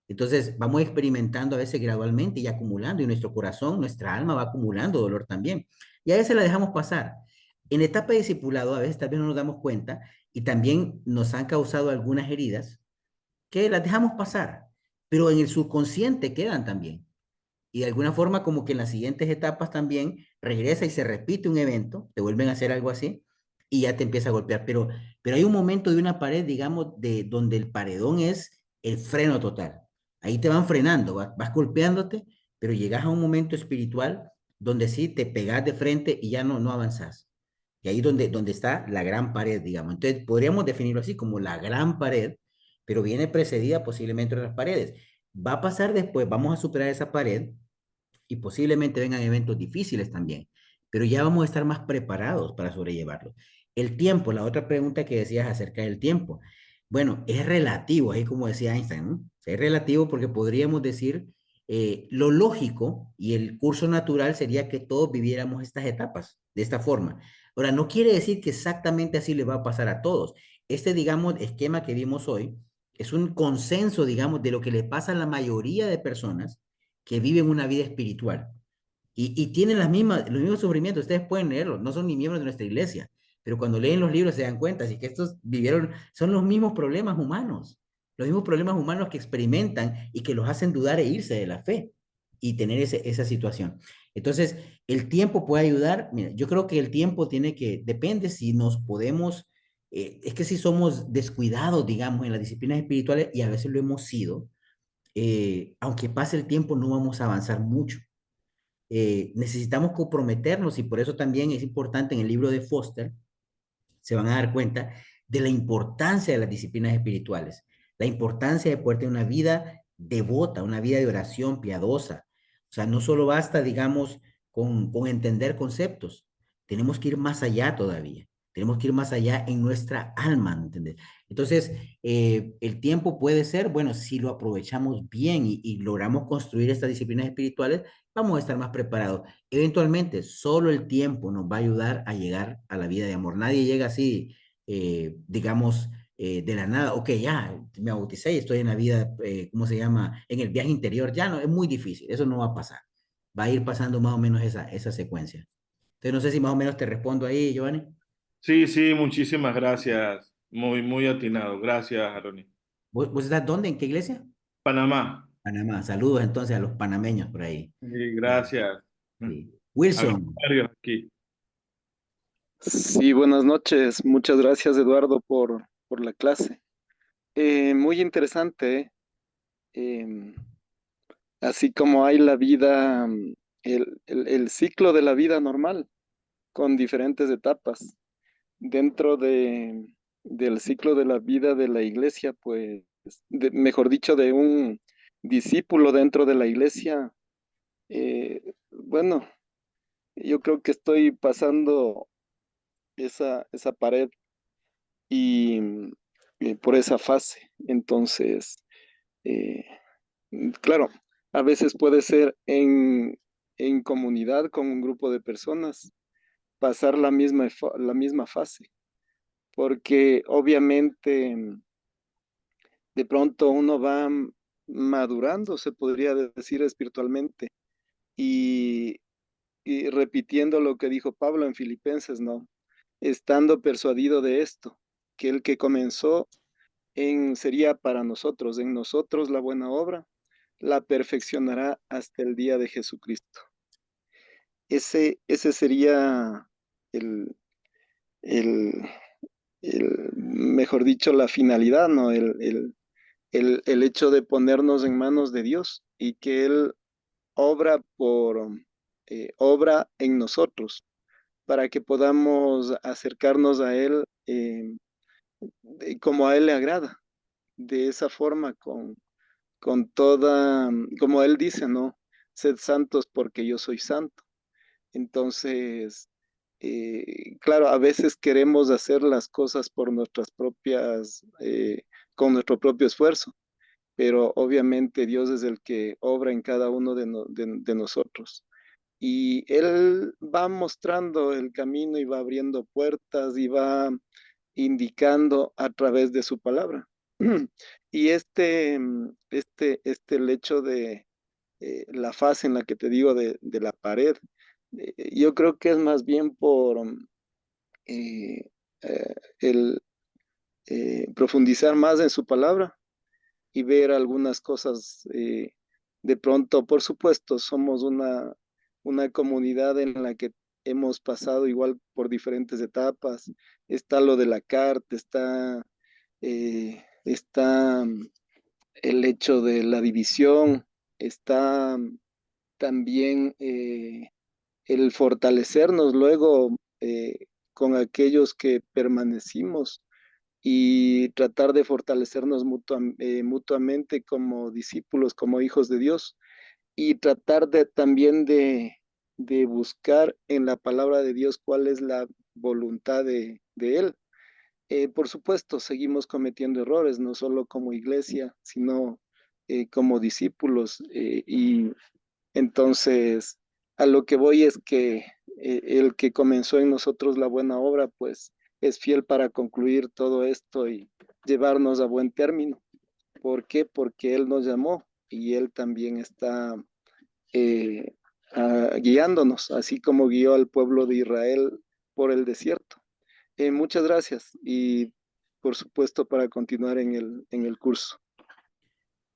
Entonces vamos experimentando a veces gradualmente y acumulando y nuestro corazón, nuestra alma va acumulando dolor también. Y a veces la dejamos pasar. En la etapa de discipulado a veces tal vez no nos damos cuenta y también nos han causado algunas heridas que las dejamos pasar, pero en el subconsciente quedan también. Y de alguna forma como que en las siguientes etapas también regresa y se repite un evento, te vuelven a hacer algo así y ya te empieza a golpear. Pero hay un momento de una pared, digamos, de donde el paredón es el freno total. Ahí te van frenando, vas golpeándote, pero llegas a un momento espiritual donde sí te pegas de frente y ya no avanzas. Y ahí donde está la gran pared, digamos. Entonces podríamos definirlo así como la gran pared, pero viene precedida posiblemente de las paredes. Va a pasar después, vamos a superar esa pared y posiblemente vengan eventos difíciles también, pero ya vamos a estar más preparados para sobrellevarlos. El tiempo, la otra pregunta que decías acerca del tiempo. Bueno, es relativo, ahí como decía Einstein, ¿no? Es relativo porque podríamos decir, lo lógico y el curso natural sería que todos viviéramos estas etapas de esta forma. Ahora, no quiere decir que exactamente así le va a pasar a todos. Este, digamos, esquema que vimos hoy es un consenso, digamos, de lo que le pasa a la mayoría de personas que viven una vida espiritual y tienen los mismos sufrimientos. Ustedes pueden leerlos, no son ni miembros de nuestra iglesia, pero cuando leen los libros se dan cuenta, así que estos vivieron, son los mismos problemas humanos que experimentan y que los hacen dudar e irse de la fe y tener esa situación. Entonces, el tiempo puede ayudar. Mira, yo creo que el tiempo depende si nos podemos, es que si somos descuidados, digamos, en las disciplinas espirituales, y a veces lo hemos sido, aunque pase el tiempo, no vamos a avanzar mucho. necesitamos comprometernos y por eso también es importante en el libro de Foster, se van a dar cuenta de la importancia de las disciplinas espirituales, la importancia de poder tener una vida devota, una vida de oración piadosa. O sea, no solo basta, digamos, con entender conceptos, tenemos que ir más allá todavía. Tenemos que ir más allá en nuestra alma, ¿entendés? Entonces, el tiempo puede ser, bueno, si lo aprovechamos bien y logramos construir estas disciplinas espirituales, vamos a estar más preparados. Eventualmente, solo el tiempo nos va a ayudar a llegar a la vida de amor. Nadie llega así, digamos, de la nada. Ok, ya me bauticé y estoy en la vida, ¿cómo se llama? En el viaje interior. Ya no, es muy difícil. Eso no va a pasar. Va a ir pasando más o menos esa secuencia. Entonces, no sé si más o menos te respondo ahí, Giovanni. Sí, sí, muchísimas gracias. Muy, muy atinado. Gracias, Aroni. ¿Vos estás dónde? ¿En qué iglesia? Panamá. Panamá. Saludos entonces a los panameños por ahí. Sí, Eh, gracias. sí. Había Wilson, varios aquí. Sí, buenas noches. Muchas gracias, Eduardo, por la clase. Muy interesante, ¿eh? Em, Así como hay la vida, el ciclo de la vida normal, con diferentes etapas. Dentro del ciclo de la vida de la iglesia, pues, mejor dicho, de un discípulo dentro de la iglesia, bueno, yo creo que estoy pasando esa pared y por esa fase. Entonces, eh, claro, a veces puede ser en comunidad con un grupo de personas, pasar la misma fase, porque obviamente de pronto uno va madurando, se podría decir espiritualmente, y, y repitiendo lo que dijo Pablo en Filipenses, ¿no? Estando persuadido de esto, que el que comenzó sería para nosotros, en nosotros la buena obra, la perfeccionará hasta el día de Jesucristo. Ese sería el, el, mejor dicho, la finalidad, ¿no? El hecho de ponernos en manos de Dios y que Él obra en nosotros para que podamos acercarnos a Él como a Él le agrada, de esa forma, con toda, como Él dice, ¿no? Sed santos porque yo soy santo. Entonces, claro, a veces queremos hacer las cosas por nuestras propias, con nuestro propio esfuerzo, pero obviamente Dios es el que obra en cada uno de nosotros. Y Él va mostrando el camino y va abriendo puertas y va indicando a través de su palabra. Y el hecho de la fase en la que te digo de la pared, yo creo que es más bien por eh, el profundizar más en su palabra y ver algunas cosas. De pronto, por supuesto, somos una comunidad en la que hemos pasado igual por diferentes etapas. Está lo de la carta, está el hecho de la división, está también el fortalecernos luego con aquellos que permanecimos y tratar de fortalecernos mutuamente como discípulos, como hijos de Dios, y tratar también de buscar en la palabra de Dios cuál es la voluntad de Él. Por supuesto, seguimos cometiendo errores, no solo como iglesia, sino como discípulos. Y entonces, a lo que voy es que el que comenzó en nosotros la buena obra, pues es fiel para concluir todo esto y llevarnos a buen término. ¿Por qué? Porque Él nos llamó y Él también está eh, guiándonos, así como guió al pueblo de Israel por el desierto. Muchas gracias y por supuesto para continuar en el curso.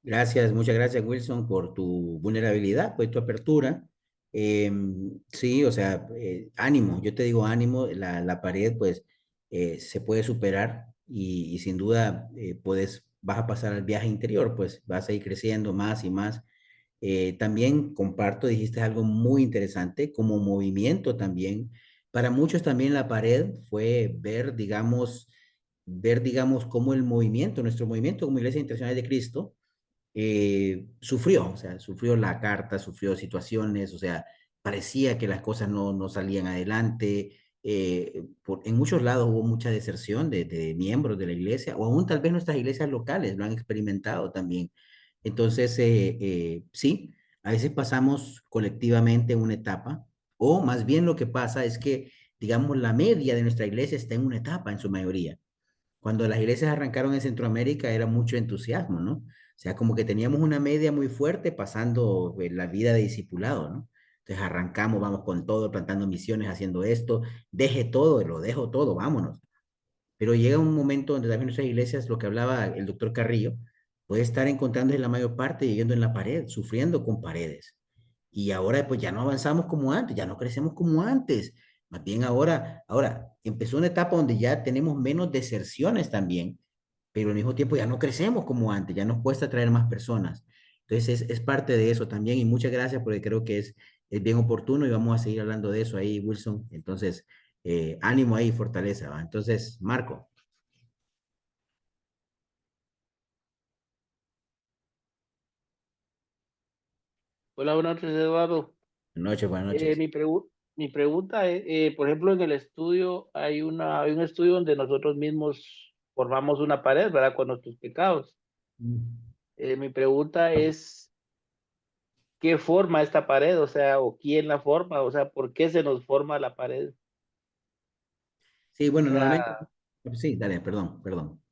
gracias, muchas gracias, Wilson, por tu vulnerabilidad, pues tu apertura. Sí, o sea, ánimo, yo te digo ánimo, la pared, pues, se puede superar y sin duda, vas a pasar al viaje interior, pues, vas a ir creciendo más y más. También comparto, dijiste algo muy interesante, como movimiento también. Para muchos también la pared fue ver, digamos, cómo el movimiento, nuestro movimiento como Iglesia Internacional de Cristo, sufrió, o sea, sufrió la carta, sufrió situaciones, o sea, parecía que las cosas no salían adelante. En muchos lados hubo mucha deserción de miembros de la iglesia, o aún tal vez nuestras iglesias locales lo han experimentado también. Entonces, sí, a veces pasamos colectivamente una etapa, o más bien lo que pasa es que, digamos, la media de nuestra iglesia está en una etapa en su mayoría. Cuando las iglesias arrancaron en Centroamérica era mucho entusiasmo, ¿no? O sea, como que teníamos una media muy fuerte pasando la vida de discipulado, ¿no? Entonces arrancamos, vamos con todo, plantando misiones, haciendo esto, deje todo, lo dejo todo, vámonos. Pero llega un momento donde también nuestras iglesias, lo que hablaba el doctor Carrillo, puede estar encontrándose la mayor parte viviendo en la pared, sufriendo con paredes. Y ahora pues ya no avanzamos como antes, ya no crecemos como antes. Más bien ahora empezó una etapa donde ya tenemos menos deserciones también, pero al mismo tiempo ya no crecemos como antes, ya nos cuesta traer más personas. Entonces es parte de eso también y muchas gracias porque creo que es bien oportuno y vamos a seguir hablando de eso ahí, Wilson. Entonces, ánimo ahí, fortaleza, ¿va? Entonces, Marco, Hola, buenas noches, Eduardo. buenas noches, buenas Eh, noches. mi, pregu- mi pregunta es, por ejemplo, en el estudio hay un estudio donde nosotros mismos formamos una pared, ¿verdad? Con nuestros pecados. Mi pregunta es, ¿qué forma esta pared? O sea, ¿o quién la forma? O sea, ¿por qué se nos forma la pared? Sí, O bueno, normalmente, sea, sí, dale, perdón, perdón.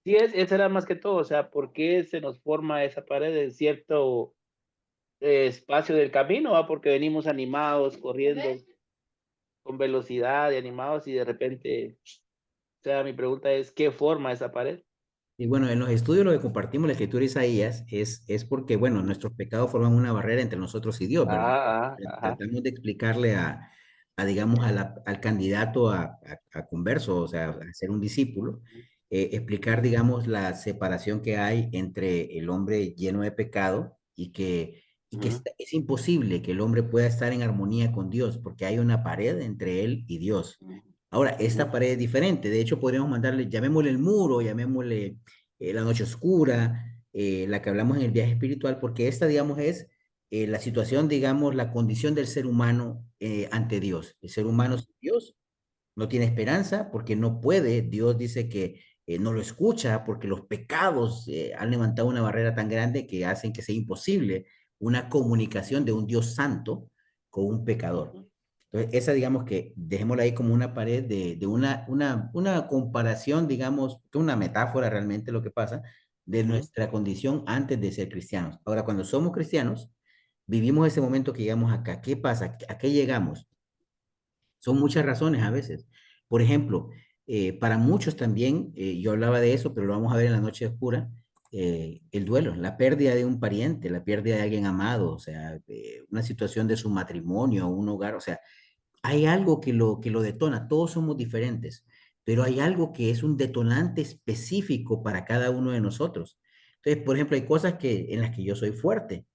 sí, eso era más que todo. O sea, ¿por qué se nos forma esa pared en cierto espacio del camino? ¿Va? Porque venimos animados, corriendo con velocidad y animados y de repente. O sea, mi pregunta es, ¿qué forma esa pared? Y bueno, en los estudios lo que compartimos la escritura de Isaías es porque, bueno, nuestros pecados forman una barrera entre nosotros y Dios, ¿verdad? Ajá. Tratamos de explicarle digamos, al candidato a converso, o sea, a ser un discípulo, explicar, digamos, la separación que hay entre el hombre lleno de pecado y que Ujú, es imposible que el hombre pueda estar en armonía con Dios, porque hay una pared entre él y Dios. Ahora, ujú, esta pared es diferente. De hecho, podríamos mandarle, llamémosle el muro, llamémosle la noche oscura, la que hablamos en el viaje espiritual, porque esta, digamos, es la situación, digamos, la condición del ser humano ante Dios. El ser humano sin Dios no tiene esperanza porque no puede. Dios dice que no lo escucha porque los pecados han levantado una barrera tan grande que hacen que sea imposible una comunicación de un Dios santo con un pecador. ujú, Entonces, esa digamos que dejémosla ahí como una pared de una comparación, digamos, que una metáfora realmente lo que pasa de ujú, nuestra condición antes de ser cristianos. Ahora, cuando somos cristianos, vivimos ese momento que llegamos acá. ¿Qué pasa? ¿A qué llegamos? Son muchas razones a veces. Por ejemplo, para muchos también, yo hablaba de eso, pero lo vamos a ver en la noche oscura, el duelo, la pérdida de un pariente, la pérdida de alguien amado, o sea, una situación de su matrimonio, un hogar, o sea, hay algo que lo detona, todos somos diferentes, pero hay algo que es un detonante específico para cada uno de nosotros. Entonces, por ejemplo, hay cosas en las que yo soy fuerte,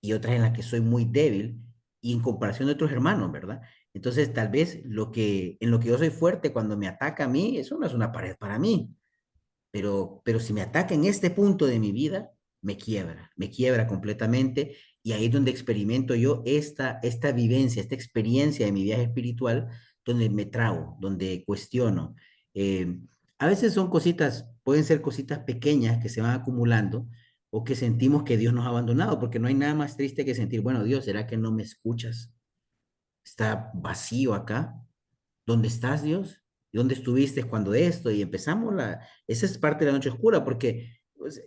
y otras en las que soy muy débil y en comparación de otros hermanos, ¿verdad? Entonces, tal vez en lo que yo soy fuerte, cuando me ataca a mí, eso no es una pared para mí, pero si me ataca en este punto de mi vida, me quiebra completamente y ahí es donde experimento yo esta vivencia, esta experiencia de mi viaje espiritual, donde me trago, donde cuestiono. Eh, a veces son cositas, pueden ser cositas pequeñas que se van acumulando o que sentimos que Dios nos ha abandonado, porque no hay nada más triste que sentir, bueno, Dios, ¿será que no me escuchas? Está vacío acá. ¿Dónde estás, Dios? ¿Y dónde estuviste cuando esto? Y empezamos esa es parte de la noche oscura, porque pues,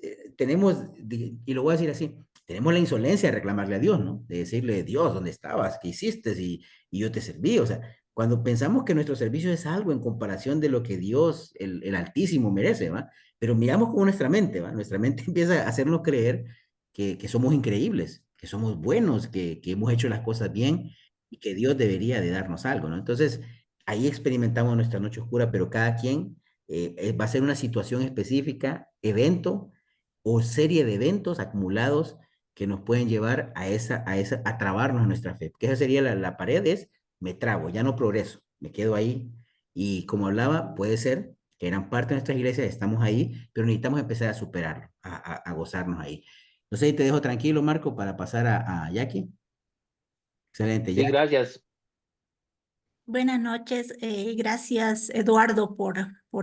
y lo voy a decir así, tenemos la insolencia de reclamarle a Dios, ¿no? De decirle, Dios, ¿dónde estabas? ¿Qué hiciste? Y yo te serví. O sea, cuando pensamos que nuestro servicio es algo en comparación de lo que Dios, el Altísimo, merece, ¿va? Pero miramos con nuestra mente, ¿va? Nuestra mente empieza a hacernos creer que somos increíbles, que somos buenos, que hemos hecho las cosas bien y que Dios debería de darnos algo, ¿no? Entonces, ahí experimentamos nuestra noche oscura, pero cada quien va a ser una situación específica, evento o serie de eventos acumulados que nos pueden llevar a trabarnos en nuestra fe. Que esa sería la pared, es me trabo, ya no progreso, me quedo ahí. Y como hablaba, puede ser que eran parte de nuestras iglesias, estamos ahí, pero necesitamos empezar a superarlo, a gozarnos ahí. Entonces ahí te dejo tranquilo, Marco, para pasar a Jackie. Excelente, Sí, Jackie. gracias. Buenas noches, gracias Eduardo por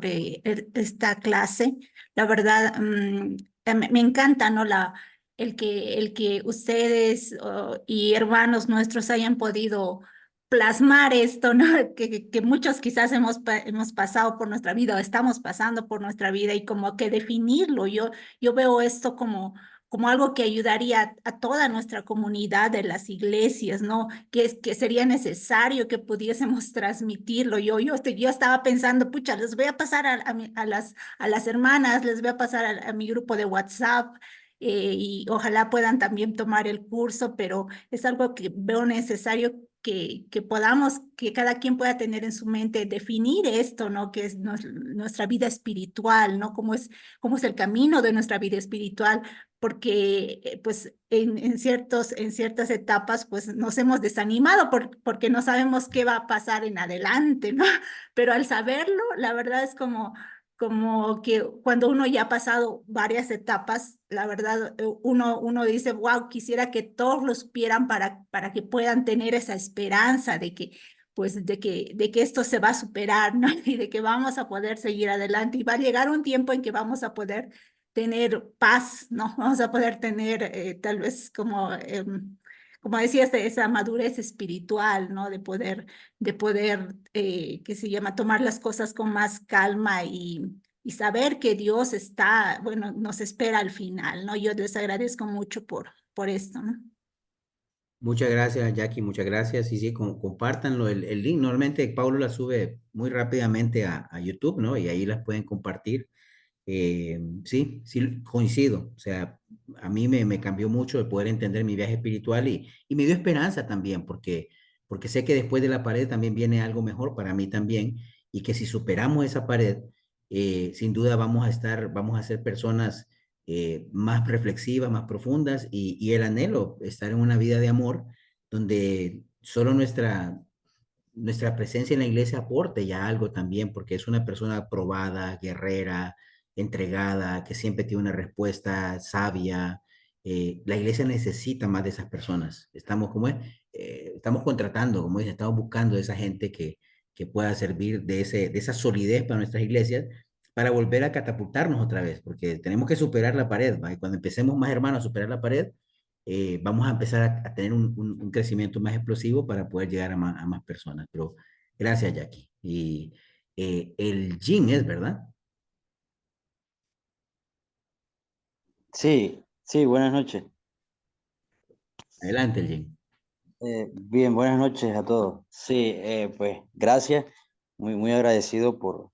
esta clase. La verdad, me encanta, ¿no? El que ustedes y hermanos nuestros hayan podido plasmar esto, ¿no? Que muchos quizás hemos pasado por nuestra vida o estamos pasando por nuestra vida y como que definirlo. Yo veo esto como algo que ayudaría a toda nuestra comunidad de las iglesias, ¿no? Que sería necesario que pudiésemos transmitirlo. Yo estaba pensando, pucha, les voy a pasar a las hermanas, les voy a pasar a mi grupo de WhatsApp. Y ojalá puedan también tomar el curso, pero es algo que veo necesario que podamos, que cada quien pueda tener en su mente, definir esto, ¿no? Que es nuestra vida espiritual, ¿no? Cómo es el camino de nuestra vida espiritual, porque pues en ciertas etapas pues nos hemos desanimado porque no sabemos qué va a pasar en adelante, ¿no? Pero al saberlo, la verdad es como que cuando uno ya ha pasado varias etapas, la verdad, uno dice, wow, quisiera que todos lo supieran para que puedan tener esa esperanza de que, pues, de que esto se va a superar, ¿no? Y de que vamos a poder seguir adelante y va a llegar un tiempo en que vamos a poder tener paz, ¿no? Vamos a poder tener tal vez como decías, esa madurez espiritual, ¿no? De poder, que se llama, tomar las cosas con más calma y saber que Dios está, bueno, nos espera al final, ¿no? Yo les agradezco mucho por esto, ¿no? Muchas gracias, Jackie, muchas gracias. Y sí, compártanlo, el link. Normalmente Paulo la sube muy rápidamente a YouTube, ¿no? Y ahí las pueden compartir. Sí, sí, coincido. O sea, a mí me cambió mucho el poder entender mi viaje espiritual y me dio esperanza también, porque sé que después de la pared también viene algo mejor para mí también, y que si superamos esa pared, sin duda vamos a ser personas más reflexivas, más profundas, y el anhelo, estar en una vida de amor donde solo nuestra presencia en la iglesia aporte ya algo también, porque es una persona probada, guerrera, entregada, que siempre tiene una respuesta sabia. La iglesia necesita más de esas personas. Estamos, como es, estamos contratando, como dice, estamos buscando de esa gente que pueda servir de esa solidez para nuestras iglesias, para volver a catapultarnos otra vez, porque tenemos que superar la pared, ¿va? Y cuando empecemos más hermanos a superar la pared, vamos a empezar a tener un crecimiento más explosivo para poder llegar a más personas. Pero gracias, Jackie. Y el gym es, ¿verdad? Sí, sí, buenas noches. Adelante, el gym. Bien, buenas noches a todos. Sí, pues gracias. Muy agradecido por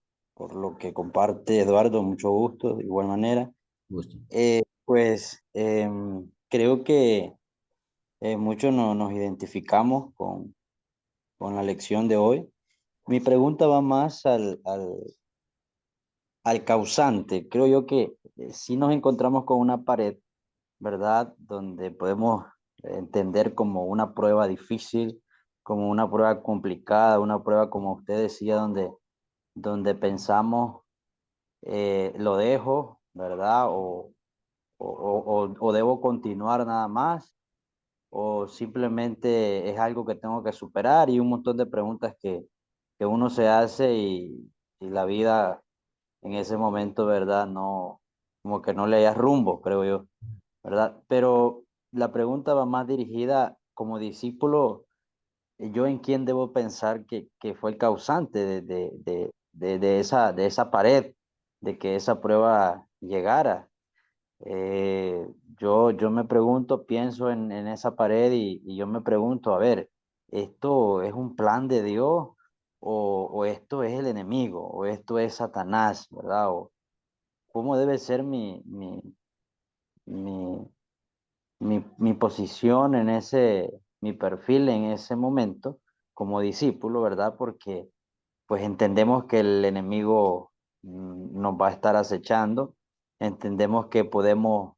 lo que comparte Eduardo, mucho gusto, de igual manera. Gusto. Creo que muchos nos identificamos con la lección de hoy. Mi pregunta va más al causante. Creo yo que si nos encontramos con una pared, ¿verdad? Donde podemos entender como una prueba difícil, como una prueba complicada, una prueba, como usted decía, donde pensamos, lo dejo, ¿verdad? O debo continuar nada más, o simplemente es algo que tengo que superar y un montón de preguntas que uno se hace y la vida en ese momento, ¿verdad? No, como que no le hayas rumbo, creo yo. ¿Verdad? Pero la pregunta va más dirigida como discípulo, yo en quién debo pensar que fue el causante de esa pared, de que esa prueba llegara. Yo me pregunto, pienso en esa pared y yo me pregunto, a ver, ¿esto es un plan de Dios o esto es el enemigo o esto es Satanás, ¿verdad? O cómo debe ser mi, mi posición en mi perfil en ese momento como discípulo, ¿verdad? Porque pues entendemos que el enemigo nos va a estar acechando, entendemos que podemos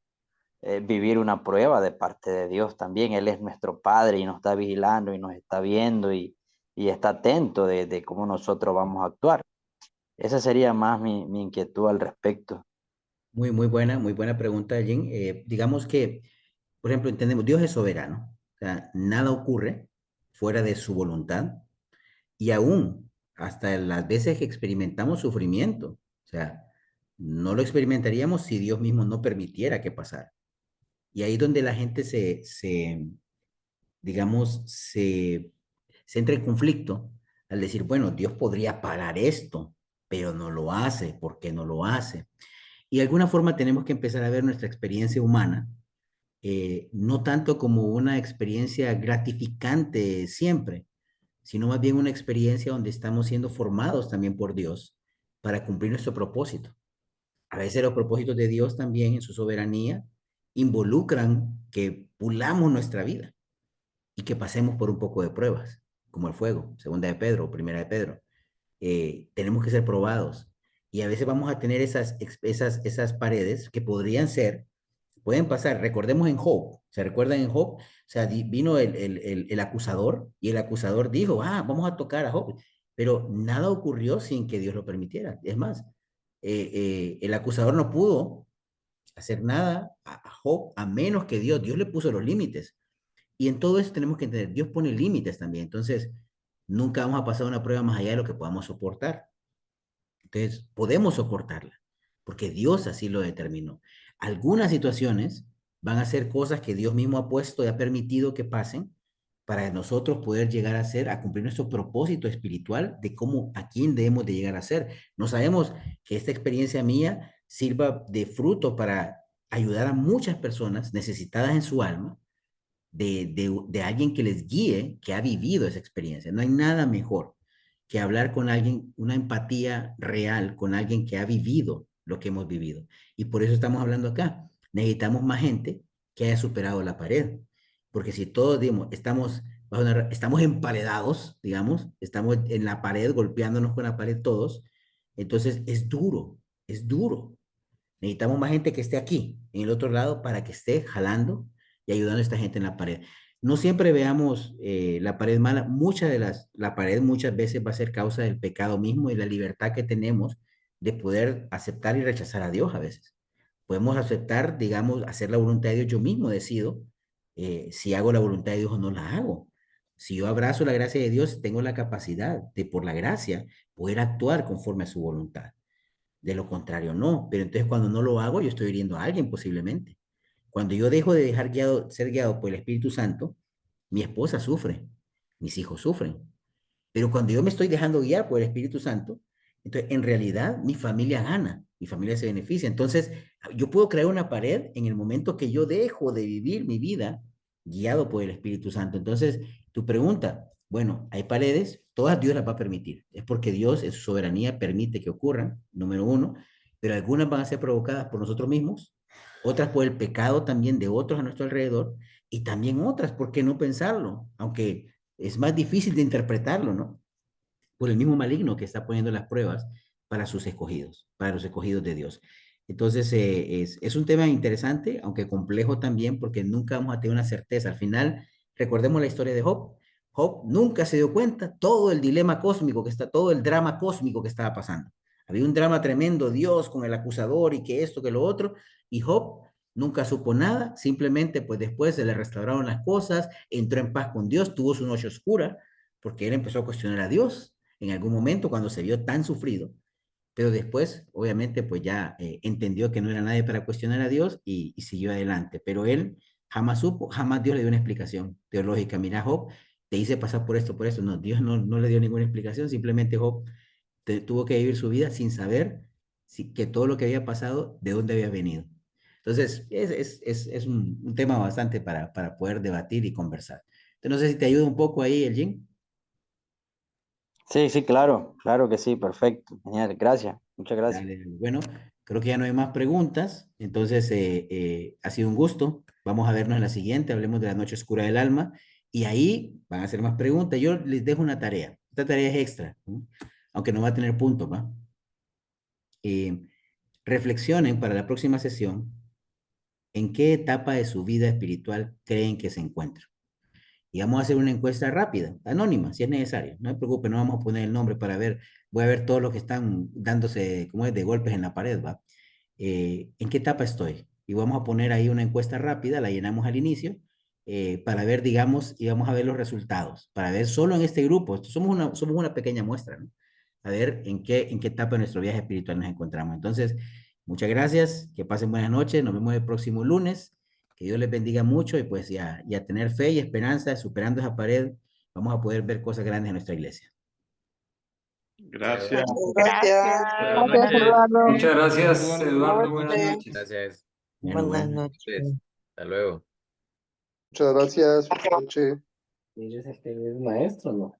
vivir una prueba de parte de Dios también. Él es nuestro Padre y nos está vigilando y nos está viendo y está atento de cómo nosotros vamos a actuar. Esa sería más mi inquietud al respecto. Muy buena pregunta, Jim. Digamos que, por ejemplo, entendemos, Dios es soberano. O sea, nada ocurre fuera de su voluntad. Y aún, hasta las veces que experimentamos sufrimiento, o sea, no lo experimentaríamos si Dios mismo no permitiera que pasara. Y ahí es donde la gente digamos, se entra en conflicto al decir, bueno, Dios podría parar esto, pero no lo hace. ¿Por qué no lo hace? Y de alguna forma tenemos que empezar a ver nuestra experiencia humana, no tanto como una experiencia gratificante siempre, sino más bien una experiencia donde estamos siendo formados también por Dios para cumplir nuestro propósito. A veces los propósitos de Dios también en su soberanía involucran que pulamos nuestra vida y que pasemos por un poco de pruebas, como el fuego, segunda de Pedro o primera de Pedro. Tenemos que ser probados y a veces vamos a tener esas paredes que pueden pasar. Recordemos en Job, ¿se recuerdan en Job? O sea, vino el acusador y el acusador dijo, vamos a tocar a Job, pero nada ocurrió sin que Dios lo permitiera. Es más, el acusador no pudo hacer nada a Job a menos que Dios le puso los límites. Y en todo eso tenemos que entender, Dios pone límites también. Entonces, nunca vamos a pasar una prueba más allá de lo que podamos soportar. Entonces, podemos soportarla, porque Dios así lo determinó. Algunas situaciones van a ser cosas que Dios mismo ha puesto y ha permitido que pasen para nosotros poder llegar a cumplir nuestro propósito espiritual de cómo, a quién debemos de llegar a ser. No sabemos que esta experiencia mía sirva de fruto para ayudar a muchas personas necesitadas en su alma, de alguien que les guíe, que ha vivido esa experiencia. No hay nada mejor que hablar con alguien, una empatía real con alguien que ha vivido lo que hemos vivido. Y por eso estamos hablando acá. Necesitamos más gente que haya superado la pared. Porque si todos, digamos, estamos emparedados, digamos, estamos en la pared, golpeándonos con la pared todos, entonces es duro, es duro. Necesitamos más gente que esté aquí, en el otro lado, para que esté jalando y ayudando a esta gente en la pared. No siempre veamos la pared mala. La pared muchas veces va a ser causa del pecado mismo y la libertad que tenemos de poder aceptar y rechazar a Dios a veces. Podemos aceptar, digamos, hacer la voluntad de Dios. Yo mismo decido si hago la voluntad de Dios o no la hago. Si yo abrazo la gracia de Dios, tengo la capacidad de, por la gracia, poder actuar conforme a su voluntad. De lo contrario, no. Pero entonces cuando no lo hago, yo estoy hiriendo a alguien posiblemente. Cuando yo dejo de ser guiado por el Espíritu Santo, mi esposa sufre, mis hijos sufren. Pero cuando yo me estoy dejando guiar por el Espíritu Santo, entonces en realidad mi familia gana, mi familia se beneficia. Entonces yo puedo crear una pared en el momento que yo dejo de vivir mi vida guiado por el Espíritu Santo. Entonces, tu pregunta, bueno, hay paredes, todas Dios las va a permitir. Es porque Dios en su soberanía permite que ocurran, número uno, pero algunas van a ser provocadas por nosotros mismos, otras por el pecado también de otros a nuestro alrededor, y también otras, ¿por qué no pensarlo? Aunque es más difícil de interpretarlo, ¿no? Por el mismo maligno que está poniendo las pruebas para sus escogidos, para los escogidos de Dios. Entonces, es un tema interesante, aunque complejo también, porque nunca vamos a tener una certeza. Al final, recordemos la historia de Job. Job nunca se dio cuenta todo el dilema cósmico todo el drama cósmico que estaba pasando. Había un drama tremendo, Dios con el acusador y que esto, que lo otro, y Job nunca supo nada, simplemente pues después se le restauraron las cosas, entró en paz con Dios, tuvo su noche oscura, porque él empezó a cuestionar a Dios en algún momento cuando se vio tan sufrido, pero después, obviamente, pues ya entendió que no era nadie para cuestionar a Dios y siguió adelante. Pero él jamás supo, jamás Dios le dio una explicación teológica. Mira, Job, te hice pasar por esto, por eso. No, Dios no le dio ninguna explicación, simplemente Job tuvo que vivir su vida sin saber que todo lo que había pasado, de dónde había venido. Entonces, es un tema bastante para poder debatir y conversar. Entonces, no sé si te ayuda un poco ahí, Elgin. Sí, sí, claro, claro que sí, perfecto. Genial, gracias, muchas gracias. Dale, bueno, creo que ya no hay más preguntas, entonces ha sido un gusto. Vamos a vernos en la siguiente, hablemos de la noche oscura del alma y ahí van a hacer más preguntas. Yo les dejo una tarea, esta tarea es extra, ¿no? Aunque no va a tener puntos, ¿va? Reflexionen para la próxima sesión ¿En qué etapa de su vida espiritual creen que se encuentran? Y vamos a hacer una encuesta rápida, anónima, si es necesario. No se preocupe, no vamos a poner el nombre para ver, voy a ver todos los que están dándose, como es, de golpes en la pared, ¿va? ¿En qué etapa estoy? Y vamos a poner ahí una encuesta rápida, la llenamos al inicio, para ver, digamos, y vamos a ver los resultados, para ver solo en este grupo, somos una pequeña muestra, ¿no? A ver en qué etapa de nuestro viaje espiritual nos encontramos. Entonces, muchas gracias, que pasen buenas noches, nos vemos el próximo lunes, que Dios les bendiga mucho y pues ya tener fe y esperanza, superando esa pared, vamos a poder ver cosas grandes en nuestra iglesia. Gracias. Gracias. Buenas Gracias, noches. Eduardo. Muchas gracias, Eduardo. Eduardo. Buenas Buenas noches. Gracias. Bueno, Buenas bueno. noches. Hasta luego. Muchas gracias. Buenas noches. Eres el que es maestro, ¿no?